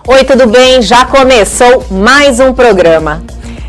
Oi, tudo bem? Já começou mais um programa.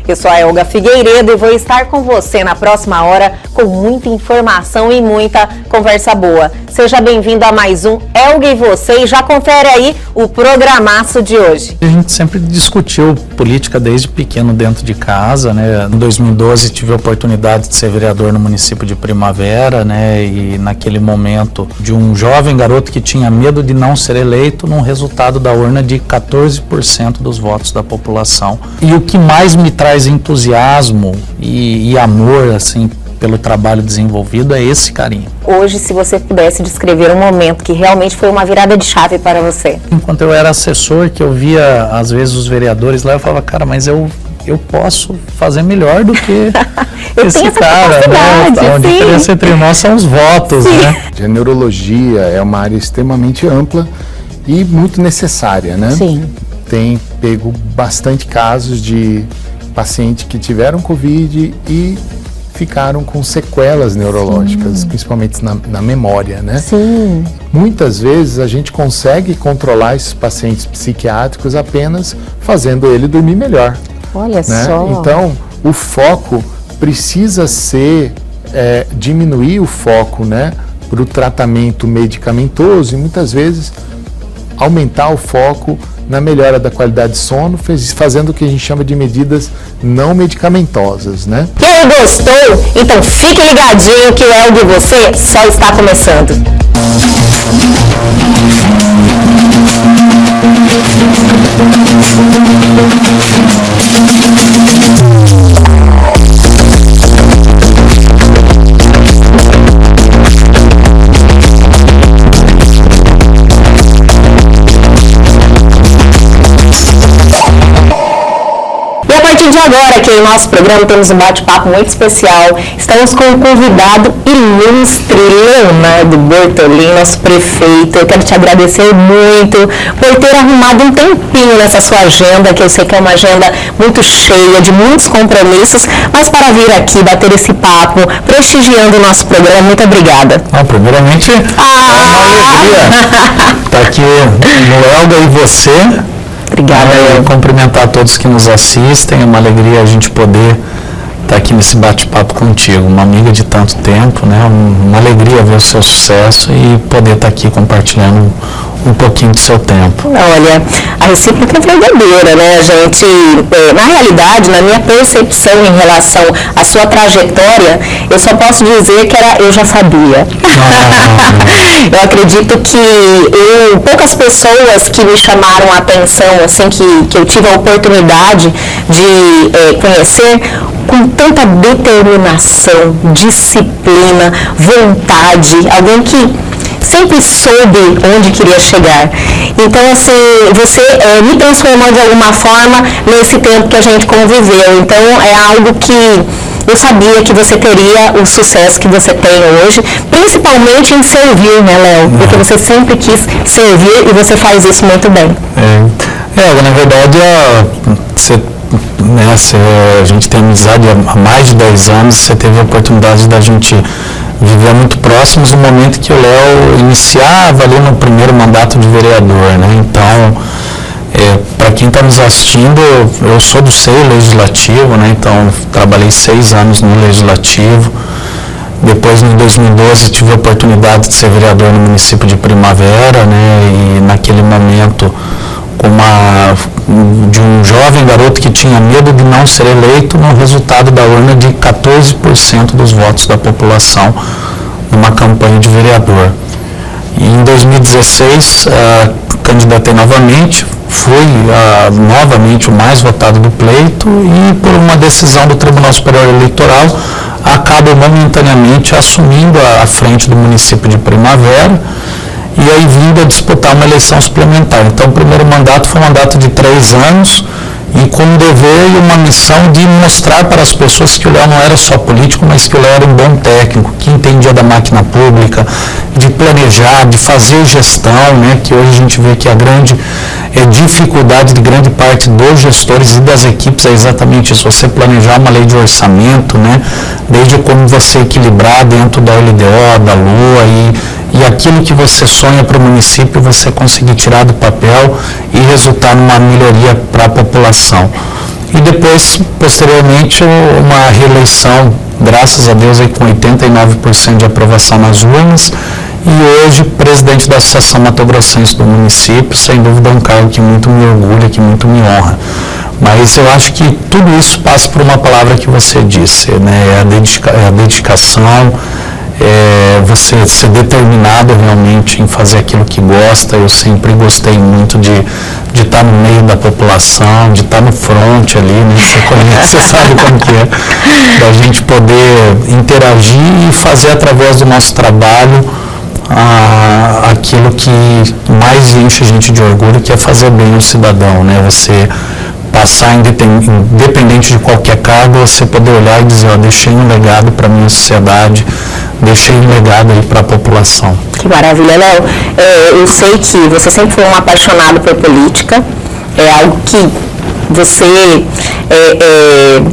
Eu sou a Elga Figueiredo e vou estar com você na próxima hora com muita informação e muita conversa boa. Seja bem-vindo a mais um Elga e Você e já confere aí o programaço de hoje. A gente sempre discutiu política desde pequeno dentro de casa, né? Em 2012 tive a oportunidade de ser vereador no município de Primavera, né? E naquele momento de um jovem garoto que tinha medo de não ser eleito num resultado da urna de 14% dos votos da população. E o que mais me traz entusiasmo e amor, assim, pelo trabalho desenvolvido é esse carinho. Hoje, se você pudesse descrever um momento que realmente foi uma virada de chave para você. Enquanto eu era assessor, que eu via às vezes os vereadores lá, eu falava, cara, mas eu posso fazer melhor do que esse cara, né? A diferença entre nós são os votos, né? A neurologia é uma área extremamente ampla e muito necessária, né? Sim. Tem pego bastante casos de pacientes que tiveram Covid e ficaram com sequelas neurológicas, principalmente na memória, né? Sim. Muitas vezes a gente consegue controlar esses pacientes psiquiátricos apenas fazendo ele dormir melhor. Olha Né? só. Então, o foco precisa ser diminuir o foco, né, para o tratamento medicamentoso e muitas vezes aumentar o foco na melhora da qualidade de sono, fazendo o que a gente chama de medidas não medicamentosas, né? E aí, gostou? Então fique ligadinho que o Elga e Você só está começando. A partir de agora, aqui no nosso programa, temos um bate-papo muito especial. Estamos com um convidado ilustre, Leonardo Bortolin, nosso prefeito. Eu quero te agradecer muito por ter arrumado um tempinho nessa sua agenda, que eu sei que é uma agenda muito cheia, de muitos compromissos, mas para vir aqui bater esse papo, prestigiando o nosso programa, muito obrigada. Primeiramente, é uma alegria estar aqui no Elga e Você. Obrigada. Cumprimentar todos que nos assistem, é uma alegria a gente poder estar aqui nesse bate-papo contigo, uma amiga de tanto tempo, né? Uma alegria ver o seu sucesso e poder estar aqui compartilhando um pouquinho do seu tempo. Olha, a recíproca é verdadeira, né, gente? Na realidade, na minha percepção em relação à sua trajetória, eu só posso dizer que eu já sabia. Eu acredito que poucas pessoas que me chamaram a atenção, assim, que eu tive a oportunidade de conhecer, com tanta determinação, disciplina, vontade, alguém que sempre soube onde queria chegar. Então, assim, você me transformou de alguma forma nesse tempo que a gente conviveu. Então, é algo que eu sabia que você teria o sucesso que você tem hoje, principalmente em servir, né, Léo? Porque você sempre quis servir e você faz isso muito bem. Na verdade, a gente tem amizade há mais de 10 anos, você teve a oportunidade da gente viver muito próximos no momento que o Léo iniciava ali no primeiro mandato de vereador, né? Então, para quem está nos assistindo, eu sou do seio legislativo, né? Então, trabalhei 6 anos no legislativo. Depois, em 2012, tive a oportunidade de ser vereador no município de Primavera, né? E naquele momento, de um jovem garoto que tinha medo de não ser eleito no resultado da urna de 14% dos votos da população numa campanha de vereador. E em 2016, candidatei novamente, fui novamente o mais votado do pleito e por uma decisão do Tribunal Superior Eleitoral acabo momentaneamente assumindo a frente do município de Primavera e aí vindo a disputar uma eleição suplementar. Então, o primeiro mandato foi um mandato de 3 anos e com um dever e uma missão de mostrar para as pessoas que o Léo não era só político, mas que o Léo era um bom técnico, que entendia da máquina pública, de planejar, de fazer gestão, né? Que hoje a gente vê que a grande dificuldade de grande parte dos gestores e das equipes é exatamente isso, você planejar uma lei de orçamento, né? Desde como você equilibrar dentro da LDO, da LUA e aquilo que você sonha para o município você conseguir tirar do papel e resultar numa melhoria para a população. E depois, posteriormente, uma reeleição, graças a Deus, aí, com 89% de aprovação nas urnas, e hoje presidente da Associação Mato Grossense do município, sem dúvida é um cargo que muito me orgulha, que muito me honra. Mas eu acho que tudo isso passa por uma palavra que você disse, né? É a dedicação, você ser determinado realmente em fazer aquilo que gosta. Eu sempre gostei muito de estar no meio da população, de estar no front ali, né? Você conhece, você sabe como que é, da gente poder interagir e fazer através do nosso trabalho aquilo que mais enche a gente de orgulho, que é fazer bem ao cidadão, né? Você passar, independente de qualquer cargo, você poder olhar e dizer, deixei um legado para a minha sociedade, deixei um legado aí para a população. Que maravilha, Léo. Eu sei que você sempre foi um apaixonado por política, é algo que você,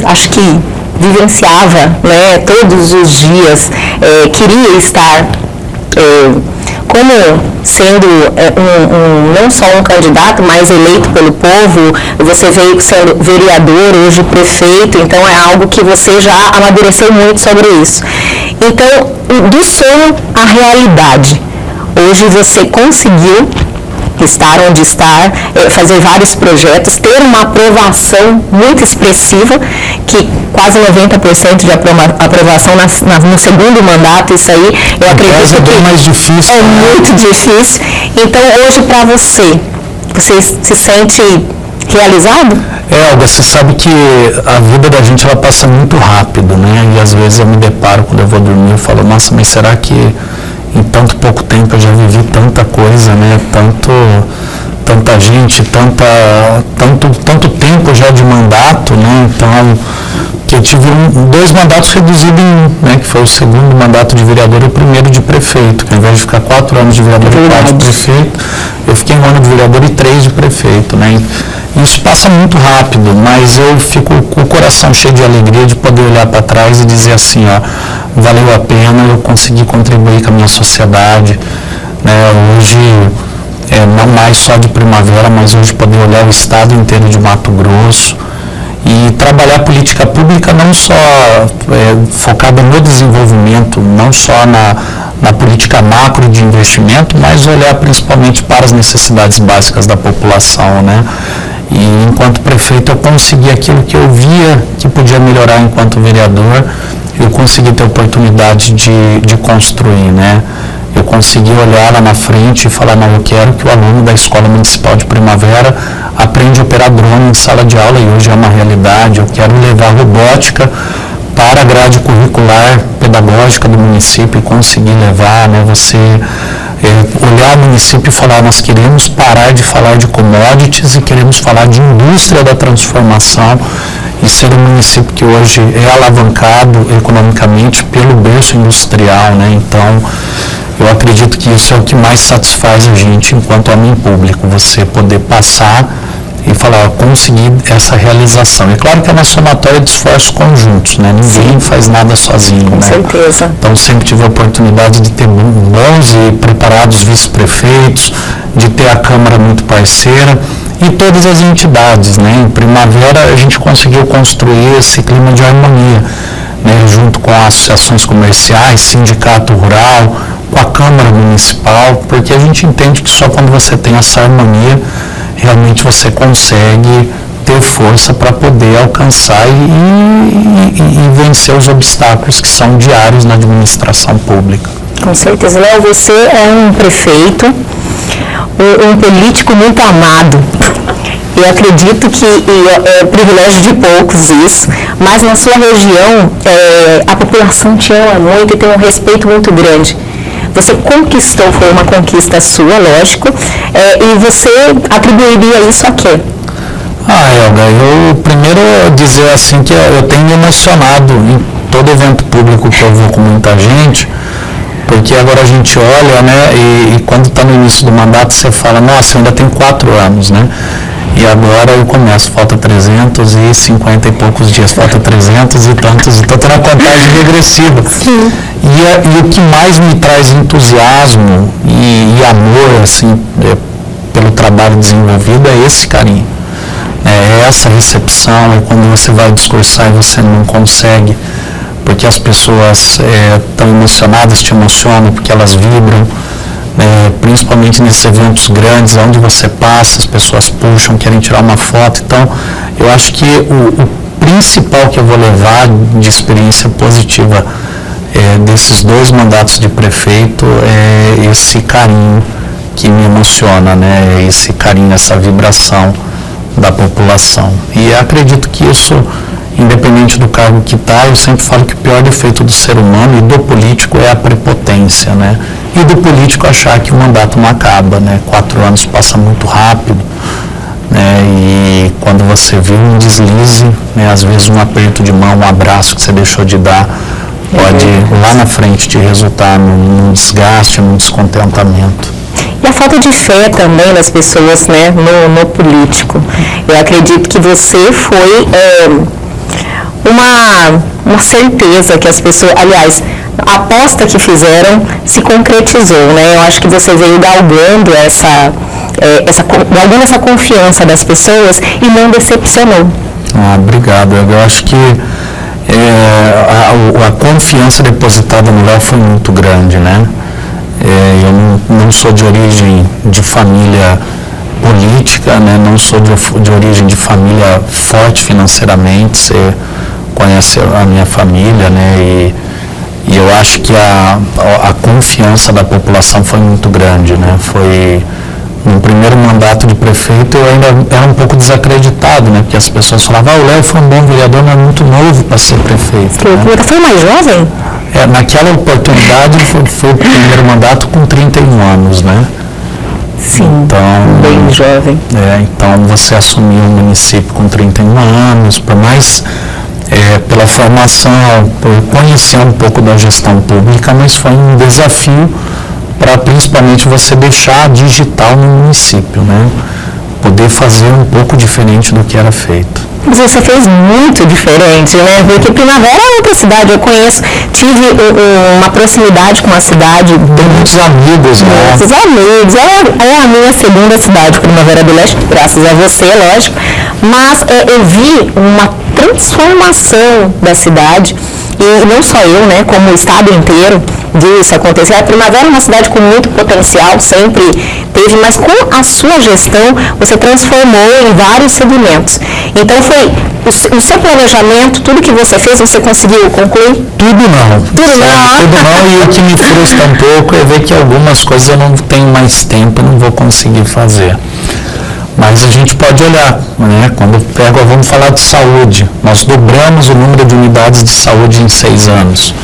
acho que vivenciava, né, todos os dias, queria estar como sendo não só um candidato, mas eleito pelo povo. Você veio sendo vereador, hoje prefeito, então é algo que você já amadureceu muito sobre isso. Então, do sonho à realidade, hoje você conseguiu estar onde está, fazer vários projetos, ter uma aprovação muito expressiva, que quase 90% de aprovação no segundo mandato. Isso aí, eu acredito que mais difícil, é muito difícil. Então, hoje, para você se sente realizado? Olga, você sabe que a vida da gente, ela passa muito rápido, né? E às vezes eu me deparo, quando eu vou dormir, eu falo, nossa, mas será que em tanto pouco tempo eu já vivi tanta coisa, né? Tanta gente, tanto tempo já de mandato, né? Então, que eu tive 2 mandatos reduzidos em 1, né? Que foi o segundo mandato de vereador e o primeiro de prefeito, que ao invés de ficar 4 anos de vereador e 4 de prefeito, eu fiquei 1 ano de vereador e 3 de prefeito, né? Isso passa muito rápido, mas eu fico com o coração cheio de alegria de poder olhar para trás e dizer assim, valeu a pena, eu consegui contribuir com a minha sociedade, né? Hoje, não mais só de Primavera, mas hoje poder olhar o estado inteiro de Mato Grosso e trabalhar política pública não só focada no desenvolvimento, não só na política macro de investimento, mas olhar principalmente para as necessidades básicas da população, né? E enquanto prefeito eu consegui aquilo que eu via que podia melhorar enquanto vereador, eu consegui ter oportunidade de construir, né? Eu consegui olhar lá na frente e falar, não, eu quero que o aluno da Escola Municipal de Primavera aprenda a operar drone em sala de aula, e hoje é uma realidade. Eu quero levar robótica para a grade curricular pedagógica do município e conseguir levar, né? Você olhar o município e falar, nós queremos parar de falar de commodities e queremos falar de indústria da transformação, e ser um município que hoje é alavancado economicamente pelo berço industrial, né? Então, eu acredito que isso é o que mais satisfaz a gente enquanto homem público, você poder passar e falar, consegui essa realização. É claro que é uma somatória de esforços conjuntos, né? Ninguém faz nada sozinho, com né? certeza. Então, sempre tive a oportunidade de ter bons e preparados vice-prefeitos, de ter a Câmara muito parceira e todas as entidades, né? Em Primavera, a gente conseguiu construir esse clima de harmonia, né? Junto com as associações comerciais, sindicato rural, com a Câmara Municipal, porque a gente entende que só quando você tem essa harmonia, realmente você consegue ter força para poder alcançar e vencer os obstáculos que são diários na administração pública. Com certeza, Léo, você é um prefeito, um político muito amado. Eu acredito que é privilégio de poucos isso, mas na sua região a população te ama muito e tem um respeito muito grande. Você conquistou, foi uma conquista sua, lógico, e você atribuiria isso a quê? Helga, eu primeiro dizer assim que eu tenho me emocionado em todo evento público que eu vou com muita gente, porque agora a gente olha, né, e quando está no início do mandato você fala, nossa, eu ainda tenho 4 anos, né? E agora eu começo, falta 350 e poucos dias, falta 300 e tantos, então estou na contagem regressiva. E o que mais me traz entusiasmo e amor, assim, pelo trabalho desenvolvido é esse carinho. É essa recepção, é quando você vai discursar e você não consegue, porque as pessoas estão emocionadas, te emocionam, porque elas vibram. Principalmente nesses eventos grandes, onde você passa, as pessoas puxam, querem tirar uma foto. Então, eu acho que o principal que eu vou levar de experiência positiva desses 2 mandatos de prefeito é esse carinho que me emociona, né? Esse carinho, essa vibração da população. E acredito que isso, independente do cargo que está, eu sempre falo que o pior defeito do ser humano e do político é a prepotência, né? E do político achar que o mandato não acaba, né? 4 anos passa muito rápido, né? E quando você vê um deslize, né? Às vezes um aperto de mão, um abraço que você deixou de dar, pode lá na frente te resultar num desgaste, num descontentamento. E a falta de fé também das pessoas, né, no político. Eu acredito que você foi uma certeza que as pessoas, aliás, a aposta que fizeram se concretizou, né? Eu acho que você veio galgando essa confiança das pessoas e não decepcionou. Obrigado. Eu acho que a confiança depositada no Léo foi muito grande, né? Eu não sou de origem de família política, né? Não sou de origem de família forte financeiramente. Você conhece a minha família, né? E eu acho que a confiança da população foi muito grande, né? Foi no primeiro mandato de prefeito eu ainda era um pouco desacreditado, né? Porque as pessoas falavam, o Léo foi um bom vereador, mas muito novo para ser prefeito. Né? Foi mais jovem? Naquela oportunidade foi o primeiro mandato com 31 anos, né? Sim, então, bem jovem. Então você assumiu o município com 31 anos, por mais pela formação, por conhecer um pouco da gestão pública, mas foi um desafio para principalmente você deixar a digital no município, né? Poder fazer um pouco diferente do que era feito. Mas você fez muito diferente, né? Porque Primavera é outra cidade, eu conheço, tive uma proximidade com a cidade. Tem muitos amigos, né? Muitos amigos, é a minha segunda cidade, Primavera do Leste, graças a você, lógico. Mas eu vi uma transformação da cidade, e não só eu, né, como o estado inteiro viu isso acontecer. A Primavera é uma cidade com muito potencial, sempre teve, mas com a sua gestão você transformou em vários segmentos. Então foi o seu planejamento, tudo que você fez, você conseguiu concluir? Tudo não. Tudo não, e o que me frustra um pouco é ver que algumas coisas eu não tenho mais tempo, não vou conseguir fazer. Mas a gente pode olhar, né? Quando vamos falar de saúde, nós dobramos o número de unidades de saúde em 6 anos.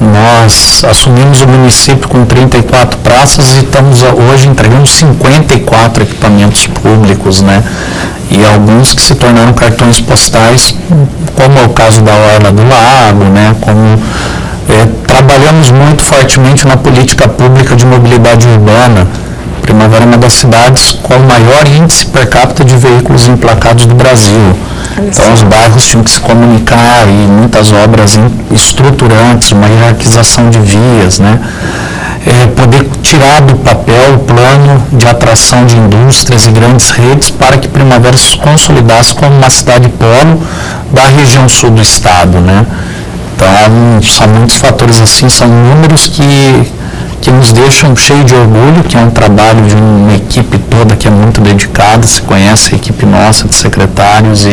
Nós assumimos o município com 34 praças e estamos hoje entregando 54 equipamentos públicos, né? E alguns que se tornaram cartões postais, como é o caso da Orla do Lago, né? Trabalhamos muito fortemente na política pública de mobilidade urbana. Primavera é uma das cidades com o maior índice per capita de veículos emplacados do Brasil. Então os bairros tinham que se comunicar e muitas obras estruturantes, uma hierarquização de vias, né? Poder tirar do papel o plano de atração de indústrias e grandes redes para que Primavera se consolidasse como uma cidade polo da região sul do estado, né? Então são muitos fatores assim, são números que nos deixam cheios de orgulho, que é um trabalho de uma equipe toda que é muito dedicada, se conhece a equipe nossa de secretários,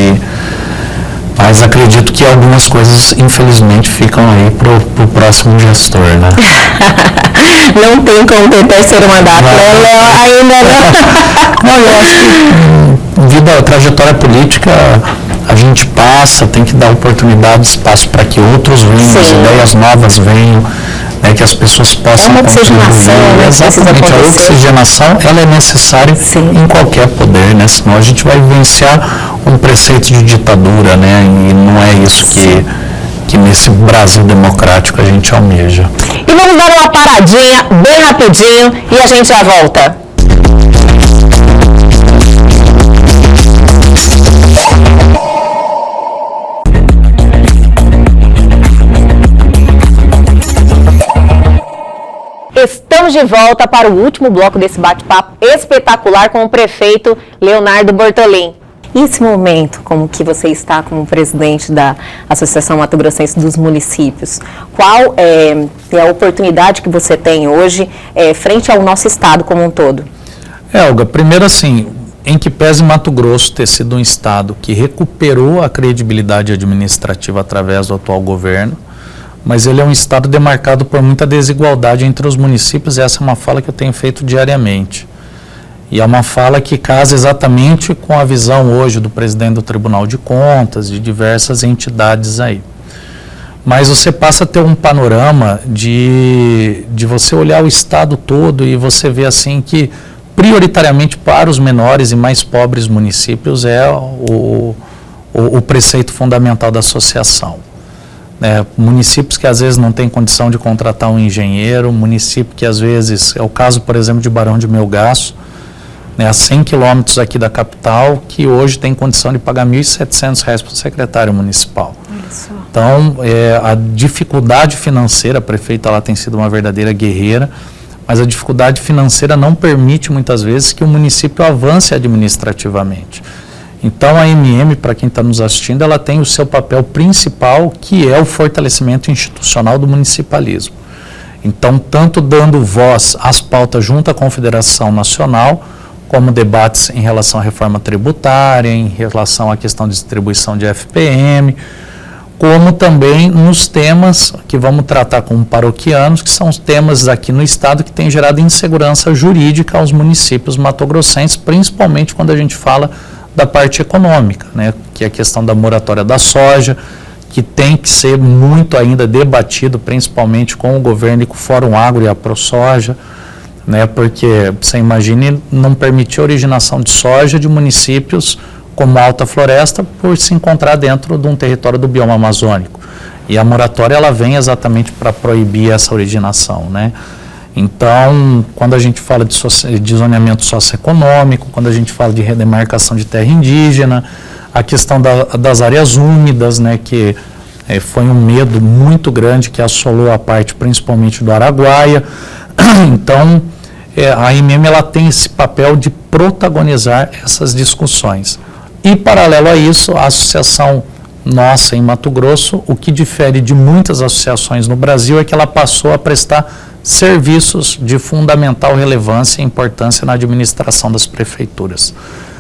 mas acredito que algumas coisas, infelizmente, ficam aí para o próximo gestor, né? Não tem como ter terceiro mandato, ainda não. Não, eu acho que vida, trajetória política, a gente passa, tem que dar oportunidade, espaço para que outros venham, as ideias novas venham, né, que as pessoas possam oxigenação, né? Exatamente, a oxigenação ela é necessária em qualquer poder, né? Senão a gente vai vivenciar um preceito de ditadura, né? E não é isso que nesse Brasil democrático a gente almeja. E vamos dar uma paradinha bem rapidinho e a gente já volta. de volta para o último bloco desse bate-papo espetacular com o prefeito Leonardo Bortolin. E esse momento, como que você está como presidente da Associação Mato Grossense dos Municípios, qual é a oportunidade que você tem hoje frente ao nosso estado como um todo? Olga, primeiro assim, em que pese Mato Grosso ter sido um estado que recuperou a credibilidade administrativa através do atual governo, mas ele é um estado demarcado por muita desigualdade entre os municípios, e essa é uma fala que eu tenho feito diariamente. E é uma fala que casa exatamente com a visão hoje do presidente do Tribunal de Contas, de diversas entidades aí. Mas você passa a ter um panorama de você olhar o estado todo e você vê assim que, prioritariamente para os menores e mais pobres municípios, é o preceito fundamental da associação. Municípios que às vezes não têm condição de contratar um engenheiro, município que às vezes, é o caso, por exemplo, de Barão de Melgaço, a 100 quilômetros aqui da capital, que hoje tem condição de pagar R$ 1.700 para o secretário municipal. Então, a dificuldade financeira, a prefeita lá tem sido uma verdadeira guerreira, mas a dificuldade financeira não permite muitas vezes que o município avance administrativamente. Então, a MM, para quem está nos assistindo, ela tem o seu papel principal, que é o fortalecimento institucional do municipalismo. Então, tanto dando voz às pautas junto à Confederação Nacional, como debates em relação à reforma tributária, em relação à questão de distribuição de FPM, como também nos temas que vamos tratar como paroquianos, que são os temas aqui no estado que têm gerado insegurança jurídica aos municípios matogrossenses, principalmente quando a gente fala da parte econômica, que é a questão da moratória da soja, que tem que ser muito ainda debatido, principalmente com o governo e com o Fórum Agro e a ProSoja, porque você imagine não permitir a originação de soja de municípios como Alta Floresta por se encontrar dentro de um território do bioma amazônico. E a moratória ela vem exatamente para proibir essa originação, Então, quando a gente fala de zoneamento socioeconômico, quando a gente fala de redemarcação de terra indígena, a questão das áreas úmidas, que foi um medo muito grande que assolou a parte principalmente do Araguaia. Então, a MM ela tem esse papel de protagonizar essas discussões. E, paralelo a isso, a associação nossa em Mato Grosso, o que difere de muitas associações no Brasil é que ela passou a prestar serviços de fundamental relevância e importância na administração das prefeituras.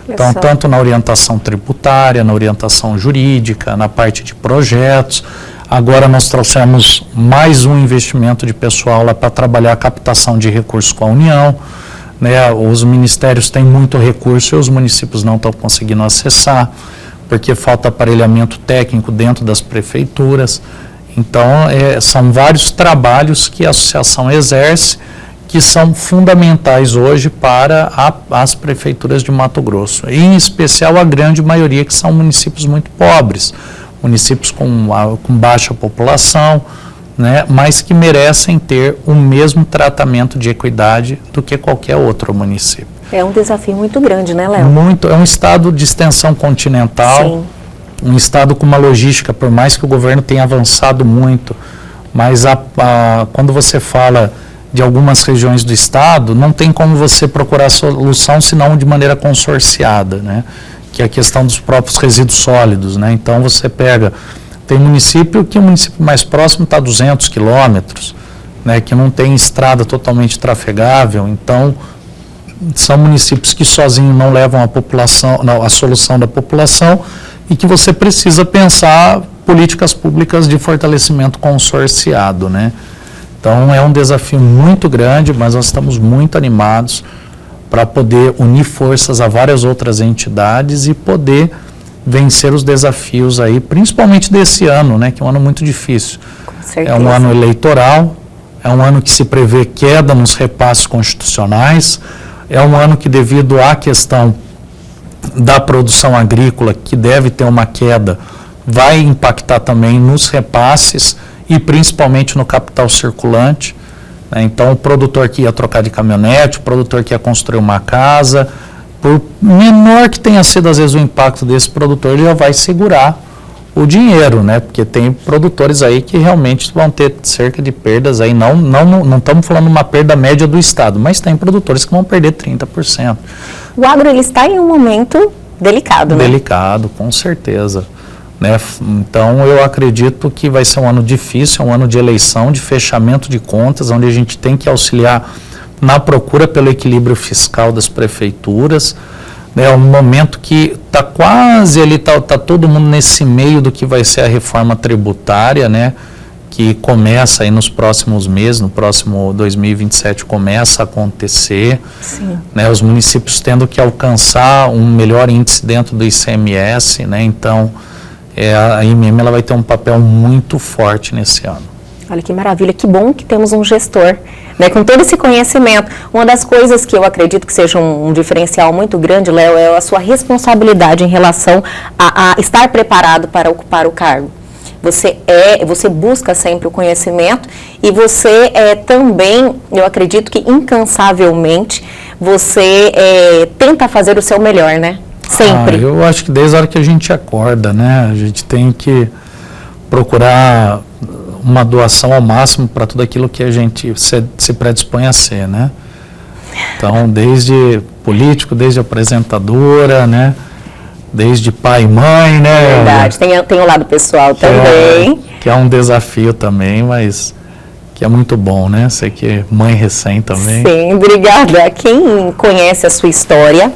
Então, tanto na orientação tributária, na orientação jurídica, na parte de projetos. Agora nós trouxemos mais um investimento de pessoal lá para trabalhar a captação de recursos com a União. Os ministérios têm muito recurso e os municípios não estão conseguindo acessar, porque falta aparelhamento técnico dentro das prefeituras. Então, são vários trabalhos que a associação exerce, que são fundamentais hoje para as prefeituras de Mato Grosso, e em especial a grande maioria que são municípios muito pobres, municípios com baixa população, mas que merecem ter o mesmo tratamento de equidade do que qualquer outro município. É um desafio muito grande, Léo? É um estado de extensão continental. Sim. Um estado com uma logística, por mais que o governo tenha avançado muito, mas quando você fala de algumas regiões do estado, não tem como você procurar solução senão de maneira consorciada, que é a questão dos próprios resíduos sólidos. Então você tem município que o município mais próximo está a 200 quilômetros, que não tem estrada totalmente trafegável. Então são municípios que sozinhos não levam a solução da população, e que você precisa pensar políticas públicas de fortalecimento consorciado, Então é um desafio muito grande, mas nós estamos muito animados para poder unir forças a várias outras entidades e poder vencer os desafios aí, principalmente desse ano, que é um ano muito difícil. Com certeza. É um ano eleitoral, é um ano que se prevê queda nos repasses constitucionais, é um ano que, devido à questão da produção agrícola, que deve ter uma queda, vai impactar também nos repasses e principalmente no capital circulante. Então, o produtor que ia trocar de caminhonete, o produtor que ia construir uma casa, por menor que tenha sido às vezes o impacto desse produtor, ele já vai segurar o dinheiro, né? Porque tem produtores aí que realmente vão ter cerca de perdas aí, não estamos falando uma perda média do Estado, mas tem produtores que vão perder 30%. O agro, ele está em um momento delicado, né? Delicado, com certeza. Né? Então, eu acredito que vai ser um ano difícil, um ano de eleição, de fechamento de contas, onde a gente tem que auxiliar na procura pelo equilíbrio fiscal das prefeituras. É um momento que está quase ali, tá todo mundo nesse meio do que vai ser a reforma tributária, né? Que começa aí nos próximos meses, no próximo 2027 começa a acontecer. Sim. Né? Os municípios tendo que alcançar um melhor índice dentro do ICMS, né? Então, a IMM ela vai ter um papel muito forte nesse ano. Olha que maravilha, que bom que temos um gestor, né, com todo esse conhecimento. Uma das coisas que eu acredito que seja um diferencial muito grande, Léo, é a sua responsabilidade em relação a estar preparado para ocupar o cargo. Você busca sempre o conhecimento e você também, eu acredito que incansavelmente, você tenta fazer o seu melhor, né? Sempre. Eu acho que desde a hora que a gente acorda, né, a gente tem que procurar uma doação ao máximo para tudo aquilo que a gente se predispõe a ser, né? Então, desde político, desde apresentadora, né? Desde pai e mãe, né? Verdade, tem o lado pessoal também. Que é um desafio também, mas que é muito bom, né? Sei que mãe recém também. Sim, obrigada. Quem conhece a sua história,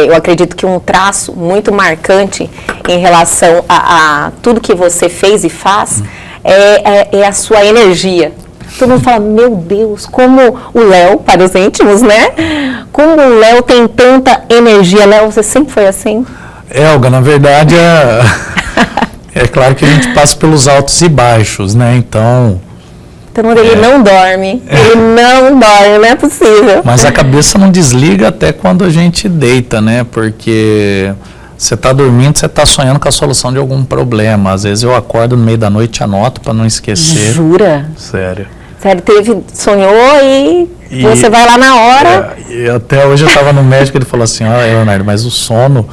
eu acredito que um traço muito marcante em relação a tudo que você fez e faz é a sua energia. Todo mundo fala, meu Deus, como o Léo, para os íntimos, né? Como o Léo tem tanta energia. Léo, você sempre foi assim? Olga, na verdade, é claro que a gente passa pelos altos e baixos, né? Então ele não dorme, ele não dorme, não é possível. Mas a cabeça não desliga até quando a gente deita, né? Porque você está dormindo, você está sonhando com a solução de algum problema. Às vezes eu acordo no meio da noite e anoto para não esquecer. Jura? Sério. Sério, sonhou e você vai lá na hora. E até hoje eu estava no médico, ele falou assim, Leonardo, mas o sono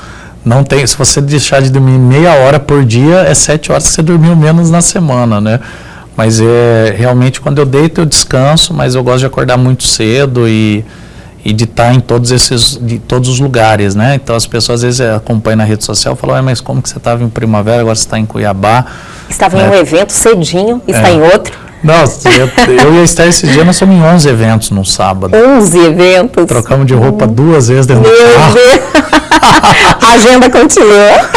não tem, se você deixar de dormir meia hora por dia, é 7 horas que você dormiu menos na semana, né? Mas realmente quando eu deito eu descanso, mas eu gosto de acordar muito cedo e de estar em todos os lugares, né? Então as pessoas às vezes acompanham na rede social e falam, mas como que você estava em Primavera, agora você está em Cuiabá? Estava em um evento cedinho, está em outro. Não, eu e a Esther esse dia nós somos em 11 eventos no sábado. 11 eventos? Trocamos de roupa 2 vezes dentro do Meu carro. Deus! A agenda continua.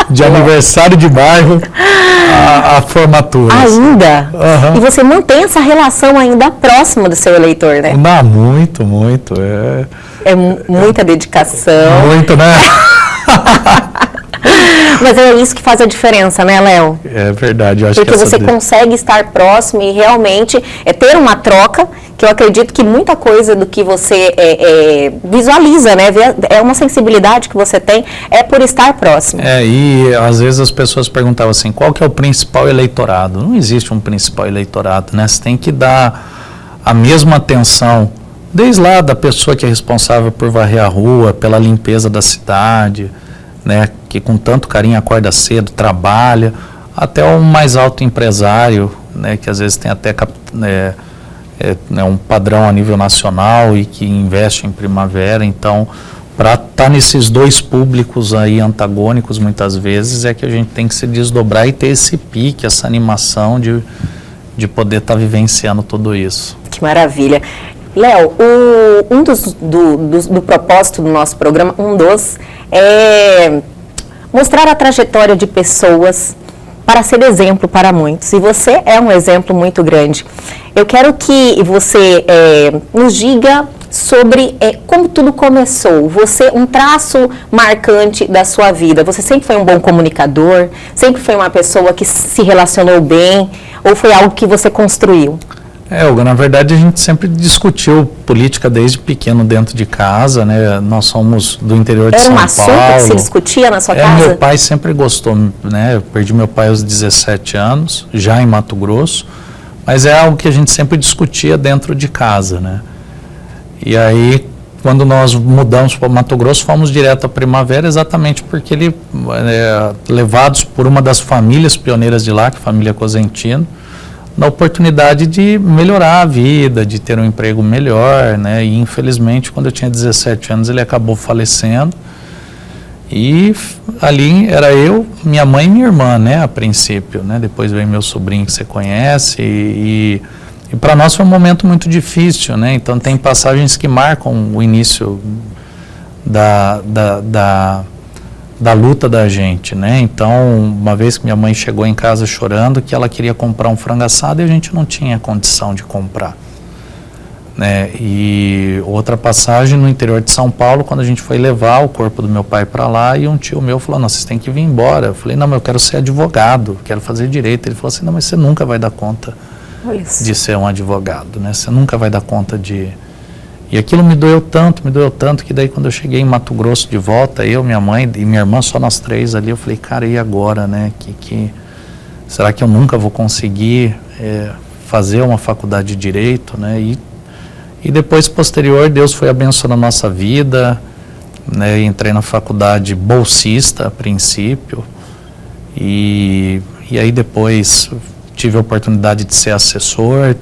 De aniversário de bairro a formatura. Ainda? Uhum. E você mantém essa relação ainda próxima do seu eleitor, né? Não, muito. É muita dedicação. Muito, né? Mas é isso que faz a diferença, né, Léo? É verdade, eu acho porque você consegue estar próximo e realmente ter uma troca, que eu acredito que muita coisa do que você visualiza, né, é uma sensibilidade que você tem, por estar próximo. E às vezes as pessoas perguntavam assim, qual que é o principal eleitorado? Não existe um principal eleitorado, né? Você tem que dar a mesma atenção, desde lá da pessoa que é responsável por varrer a rua, pela limpeza da cidade, né, que com tanto carinho acorda cedo, trabalha, até o mais alto empresário, né, que às vezes tem até um padrão a nível nacional e que investe em Primavera. Então, para estar nesses dois públicos aí antagônicos muitas vezes, é que a gente tem que se desdobrar e ter esse pique, essa animação de poder estar vivenciando tudo isso. Que maravilha. Léo, do propósito do nosso programa, é mostrar a trajetória de pessoas para ser exemplo para muitos. E você é um exemplo muito grande. Eu quero que você nos diga sobre como tudo começou. Você, um traço marcante da sua vida. Você sempre foi um bom comunicador? Sempre foi uma pessoa que se relacionou bem? Ou foi algo que você construiu? Olga, na verdade a gente sempre discutiu política desde pequeno dentro de casa, né? Nós somos do interior de São Paulo. Era um assunto que se discutia na sua casa? Meu pai sempre gostou, né? Eu perdi meu pai aos 17 anos, já em Mato Grosso, mas é algo que a gente sempre discutia dentro de casa, né? E aí quando nós mudamos para Mato Grosso, fomos direto à Primavera, exatamente porque levados por uma das famílias pioneiras de lá, que é a família Cosentino, na oportunidade de melhorar a vida, de ter um emprego melhor, né? E infelizmente, quando eu tinha 17 anos, ele acabou falecendo. E ali era eu, minha mãe e minha irmã, né, a princípio, né? Depois veio meu sobrinho que você conhece e para nós foi um momento muito difícil, né? Então tem passagens que marcam o início da luta da gente, né? Então, uma vez que minha mãe chegou em casa chorando que ela queria comprar um frango assado e a gente não tinha condição de comprar, né? E outra passagem no interior de São Paulo, quando a gente foi levar o corpo do meu pai para lá e um tio meu falou, não, vocês têm que vir embora. Eu falei, não, mas eu quero ser advogado, quero fazer direito. Ele falou assim, não, mas você nunca vai dar conta de ser um advogado, né? Você nunca vai dar conta de... E aquilo me doeu tanto, que daí quando eu cheguei em Mato Grosso de volta, eu, minha mãe e minha irmã, só nós três ali, eu falei, cara, e agora, né? Será que eu nunca vou conseguir fazer uma faculdade de Direito, né? E depois, posterior, Deus foi abençoando a nossa vida, né? Entrei na faculdade bolsista, a princípio, e aí depois tive a oportunidade de ser assessor,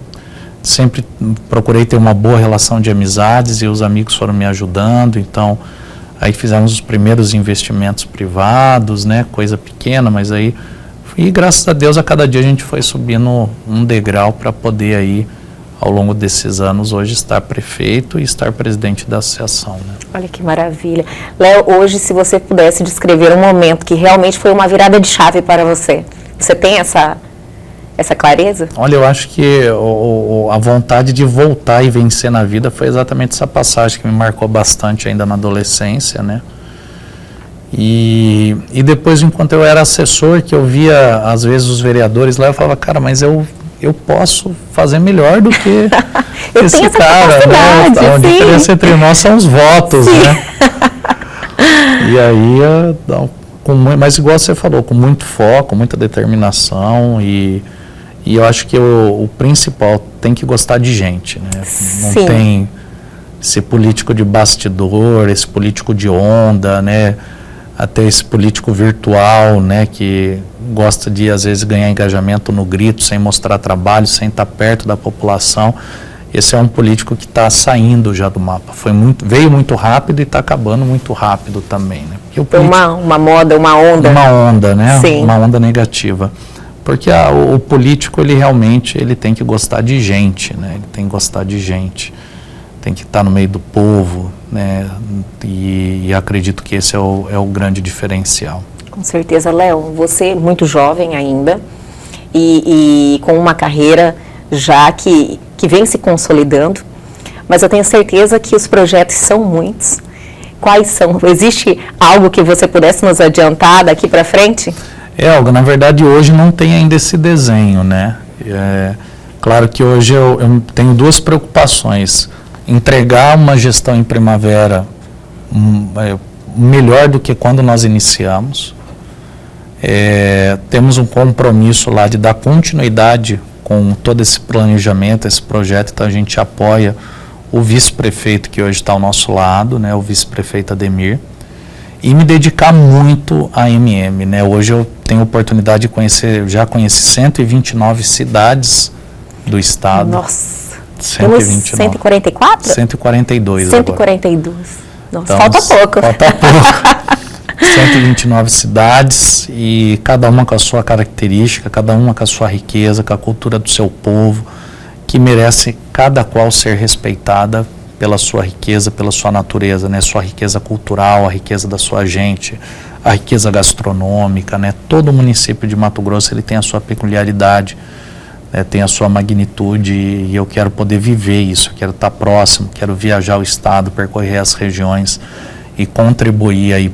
sempre procurei ter uma boa relação de amizades e os amigos foram me ajudando, então aí fizemos os primeiros investimentos privados, né, coisa pequena, mas aí, e graças a Deus a cada dia a gente foi subindo um degrau para poder aí, ao longo desses anos, hoje estar prefeito e estar presidente da associação, né. Olha que maravilha. Léo, hoje se você pudesse descrever um momento que realmente foi uma virada de chave para você, você tem essa clareza? Olha, eu acho que a vontade de voltar e vencer na vida foi exatamente essa passagem que me marcou bastante ainda na adolescência, né? E depois, enquanto eu era assessor, que eu via às vezes os vereadores lá, eu falava, cara, mas eu posso fazer melhor do que esse cara, né? A diferença entre nós são os votos, né? E aí, mas igual você falou, com muito foco, muita determinação e eu acho que o principal, tem que gostar de gente, né? Não tem esse político de bastidor, esse político de onda, né? Até esse político virtual, né? Que gosta de, às vezes, ganhar engajamento no grito, sem mostrar trabalho, sem estar perto da população. Esse é um político que está saindo já do mapa. Veio muito rápido e está acabando muito rápido também, né? Porque uma moda, uma onda. Uma onda, né? Sim. Uma onda negativa. Porque o político, ele realmente tem que gostar de gente, né? Ele tem que gostar de gente. Tem que estar no meio do povo, né? E acredito que esse é o grande diferencial. Com certeza, Léo. Você é muito jovem ainda e com uma carreira já que vem se consolidando, mas eu tenho certeza que os projetos são muitos. Quais são? Existe algo que você pudesse nos adiantar daqui para frente? Olga, na verdade hoje não tem ainda esse desenho, né? Claro que hoje eu tenho duas preocupações. Entregar uma gestão em Primavera melhor do que quando nós iniciamos. Temos um compromisso lá de dar continuidade com todo esse planejamento, esse projeto, então a gente apoia o vice-prefeito que hoje está ao nosso lado, né, o vice-prefeito Ademir, e me dedicar muito à MM, né? Hoje eu tenho a oportunidade de já conheci 129 cidades do estado. Nossa, 129. 144? 142 142. Nossa, então, falta pouco. Falta pouco. 129 cidades e cada uma com a sua característica, cada uma com a sua riqueza, com a cultura do seu povo, que merece cada qual ser respeitada pela sua riqueza, pela sua natureza, né? Sua riqueza cultural, a riqueza da sua gente, a riqueza gastronômica, né? Todo município de Mato Grosso ele tem a sua peculiaridade, né? Tem a sua magnitude e eu quero poder viver isso, eu quero estar próximo, quero viajar o estado, percorrer as regiões e contribuir aí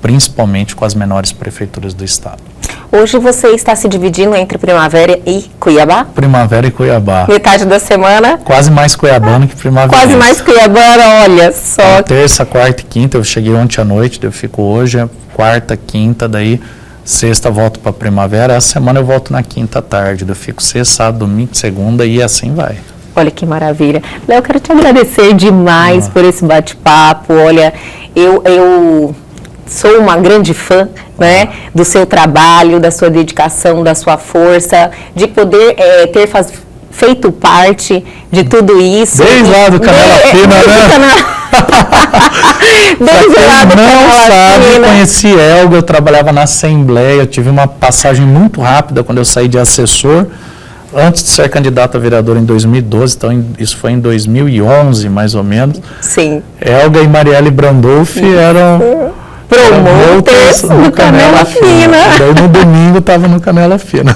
principalmente com as menores prefeituras do estado. Hoje você está se dividindo entre Primavera e Cuiabá? Primavera e Cuiabá. Metade da semana? Quase mais cuiabano que Primavera. Quase mais cuiabano, olha só. Terça, quarta e quinta, eu cheguei ontem à noite, eu fico hoje, quarta, quinta, daí sexta volto para Primavera, essa semana eu volto na quinta à tarde, eu fico sexta, sábado, domingo, segunda e assim vai. Olha que maravilha. Léo, eu quero te agradecer demais por esse bate-papo. Olha, eu sou uma grande fã, né, do seu trabalho, da sua dedicação, da sua força, de poder ter feito parte de tudo isso. Desde lá do Canela Fina, né? Desde lá do Canela Fina. Eu conheci Elga, eu trabalhava na Assembleia, eu tive uma passagem muito rápida quando eu saí de assessor, antes de ser candidato a vereador em 2012, então isso foi em 2011, mais ou menos. Sim. Elga e Marielle Brandolfi eram promotores do Canela Fina. Daí no domingo estava no Canela Fina.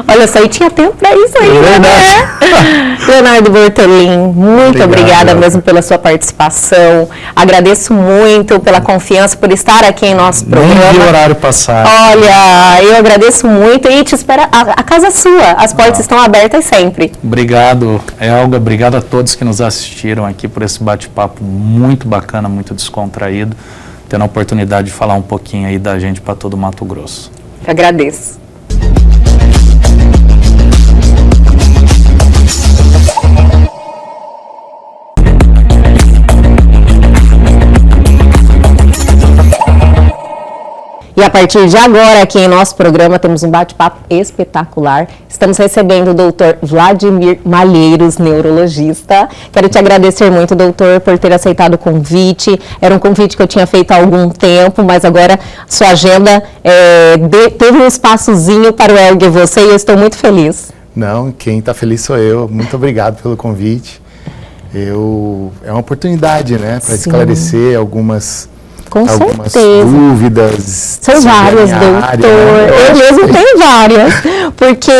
Olha só, e tinha tempo para isso ainda, né? Leonardo Bortolin, muito obrigada mesmo pela sua participação. Agradeço muito pela confiança, por estar aqui em nosso programa. Nem vi o horário passar. Olha, eu agradeço muito e te espero, a casa é sua, as portas estão abertas sempre. Obrigado, Elga, obrigado a todos que nos assistiram aqui por esse bate-papo muito bacana, muito descontraído, tendo a oportunidade de falar um pouquinho aí da gente para todo o Mato Grosso. Eu agradeço. E a partir de agora, aqui em nosso programa, temos um bate-papo espetacular. Estamos recebendo o doutor Vladimir Malheiros, neurologista. Quero te agradecer muito, doutor, por ter aceitado o convite. Era um convite que eu tinha feito há algum tempo, mas agora sua agenda teve um espaçozinho para o Elga e você, e eu estou muito feliz. Não, quem está feliz sou eu. Muito obrigado pelo convite. É uma oportunidade, né, para esclarecer algumas dúvidas. São várias, doutor. Eu mesmo tenho várias. Porque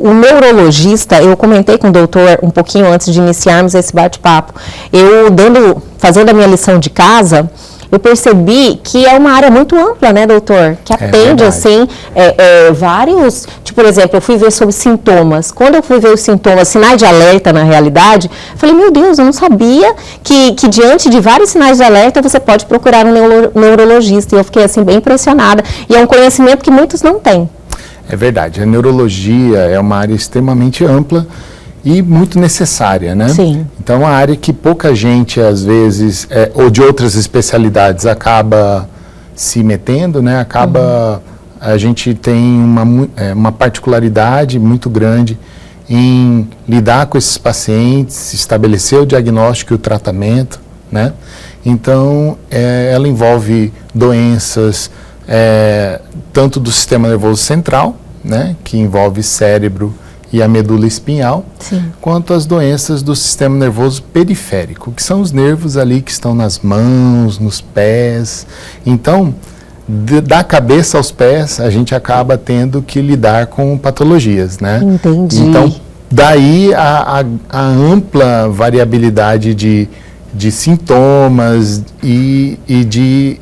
o neurologista, eu comentei com o doutor um pouquinho antes de iniciarmos esse bate-papo. Fazendo a minha lição de casa, eu percebi que é uma área muito ampla, né, doutor? Que atende, assim, vários... Tipo, por exemplo, eu fui ver sobre sintomas. Quando eu fui ver os sintomas, sinais de alerta, na realidade, eu falei, meu Deus, eu não sabia que diante de vários sinais de alerta, você pode procurar um neurologista. E eu fiquei, assim, bem impressionada. E é um conhecimento que muitos não têm. É verdade. A neurologia é uma área extremamente ampla e muito necessária, né? Sim. Então, uma área que pouca gente, às vezes, ou de outras especialidades, acaba se metendo, né? A gente tem uma particularidade muito grande em lidar com esses pacientes, estabelecer o diagnóstico e o tratamento, né? Então, ela envolve doenças tanto do sistema nervoso central, né? Que envolve cérebro e a medula espinhal, sim, quanto as doenças do sistema nervoso periférico, que são os nervos ali que estão nas mãos, nos pés. Então, da cabeça aos pés, a gente acaba tendo que lidar com patologias, né? Entendi. Então, daí a ampla variabilidade de sintomas e de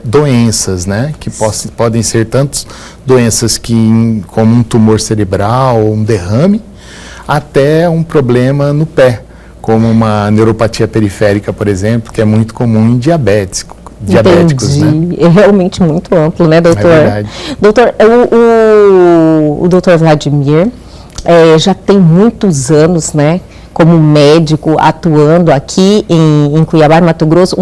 doenças, né? Que podem ser tantas doenças como um tumor cerebral, um derrame, até um problema no pé, como uma neuropatia periférica, por exemplo, que é muito comum em diabéticos, né? É realmente muito amplo, né, doutor? É verdade. Doutor, o doutor Vladimir já tem muitos anos, né, como médico, atuando aqui em Cuiabá, Mato Grosso,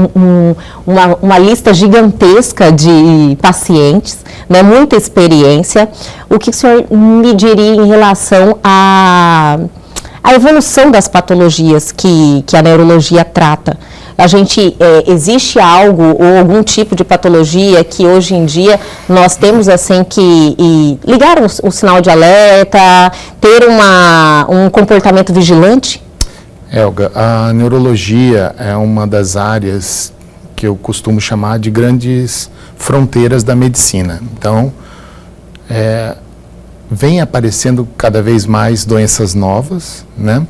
uma lista gigantesca de pacientes, né, muita experiência. O que o senhor me diria em relação à evolução das patologias que a neurologia trata? Existe algo ou algum tipo de patologia que hoje em dia nós temos assim que ligar o sinal de alerta, ter um comportamento vigilante? Elga, a neurologia é uma das áreas que eu costumo chamar de grandes fronteiras da medicina. Então, vem aparecendo cada vez mais doenças novas, né?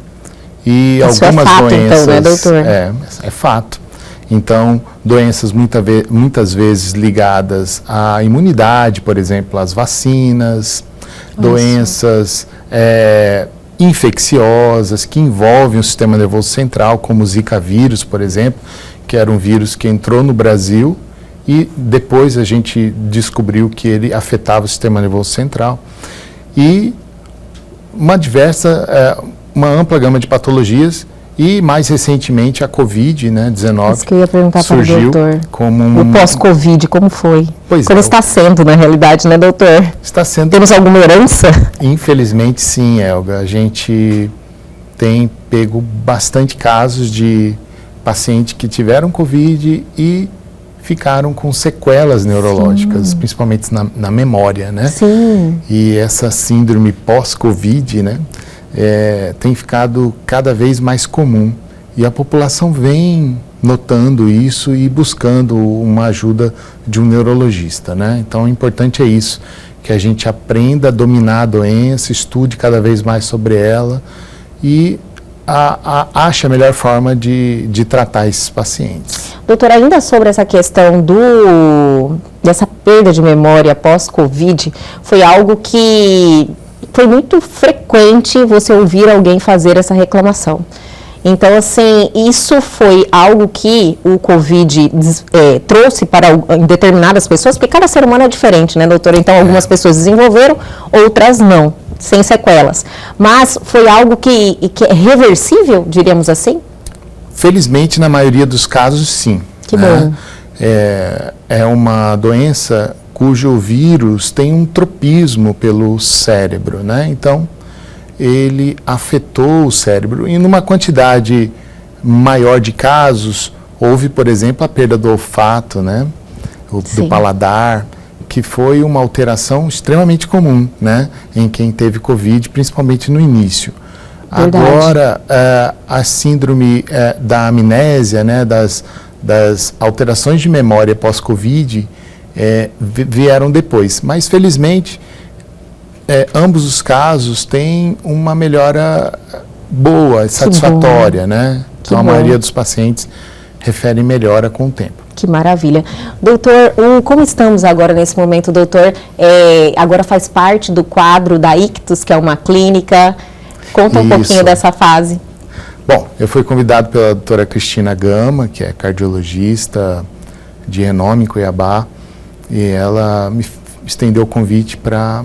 E isso algumas é fato, doenças, então, né, doutor? É fato. Então, doenças muitas vezes ligadas à imunidade, por exemplo, às vacinas, doenças infecciosas que envolvem o sistema nervoso central, como o Zika vírus, por exemplo, que era um vírus que entrou no Brasil e depois a gente descobriu que ele afetava o sistema nervoso central. E uma ampla gama de patologias e, mais recentemente, a Covid, né, 19, isso que eu ia perguntar surgiu para o doutor. Como o pós-Covid, como foi? Pois como está sendo, na realidade, né, doutor? Está sendo. Temos alguma herança? Infelizmente, sim, Elga. A gente tem pego bastante casos de pacientes que tiveram Covid e ficaram com sequelas neurológicas, principalmente na memória, né? Sim. E essa síndrome pós-Covid, né, tem ficado cada vez mais comum. E a população vem notando isso e buscando uma ajuda de um neurologista, né? Então, o importante é isso, que a gente aprenda a dominar a doença, estude cada vez mais sobre ela e ache a melhor forma de tratar esses pacientes. Doutor, ainda sobre essa questão dessa perda de memória pós-Covid, foi algo que foi muito frequente você ouvir alguém fazer essa reclamação. Então, assim, isso foi algo que o Covid trouxe para determinadas pessoas, porque cada ser humano é diferente, né, doutor? Então, algumas pessoas desenvolveram, outras não, sem sequelas. Mas foi algo que é reversível, diríamos assim? Felizmente, na maioria dos casos, sim. Que bom. É uma doença cujo vírus tem um tropismo pelo cérebro, né? Então, ele afetou o cérebro. E numa quantidade maior de casos, houve, por exemplo, a perda do olfato, né? Do paladar, que foi uma alteração extremamente comum, né? Em quem teve Covid, principalmente no início. Verdade. Agora, a síndrome da amnésia, né, das alterações de memória pós-Covid vieram depois. Mas, felizmente, ambos os casos têm uma melhora boa, satisfatória, né? Então, a maioria dos pacientes refere melhora com o tempo. Que maravilha. Doutor, como estamos agora nesse momento, doutor? Agora faz parte do quadro da Ictus, que é uma clínica. Conta um pouquinho dessa fase. Bom, eu fui convidado pela doutora Cristina Gama, que é cardiologista de renome em Cuiabá, e ela me estendeu o convite para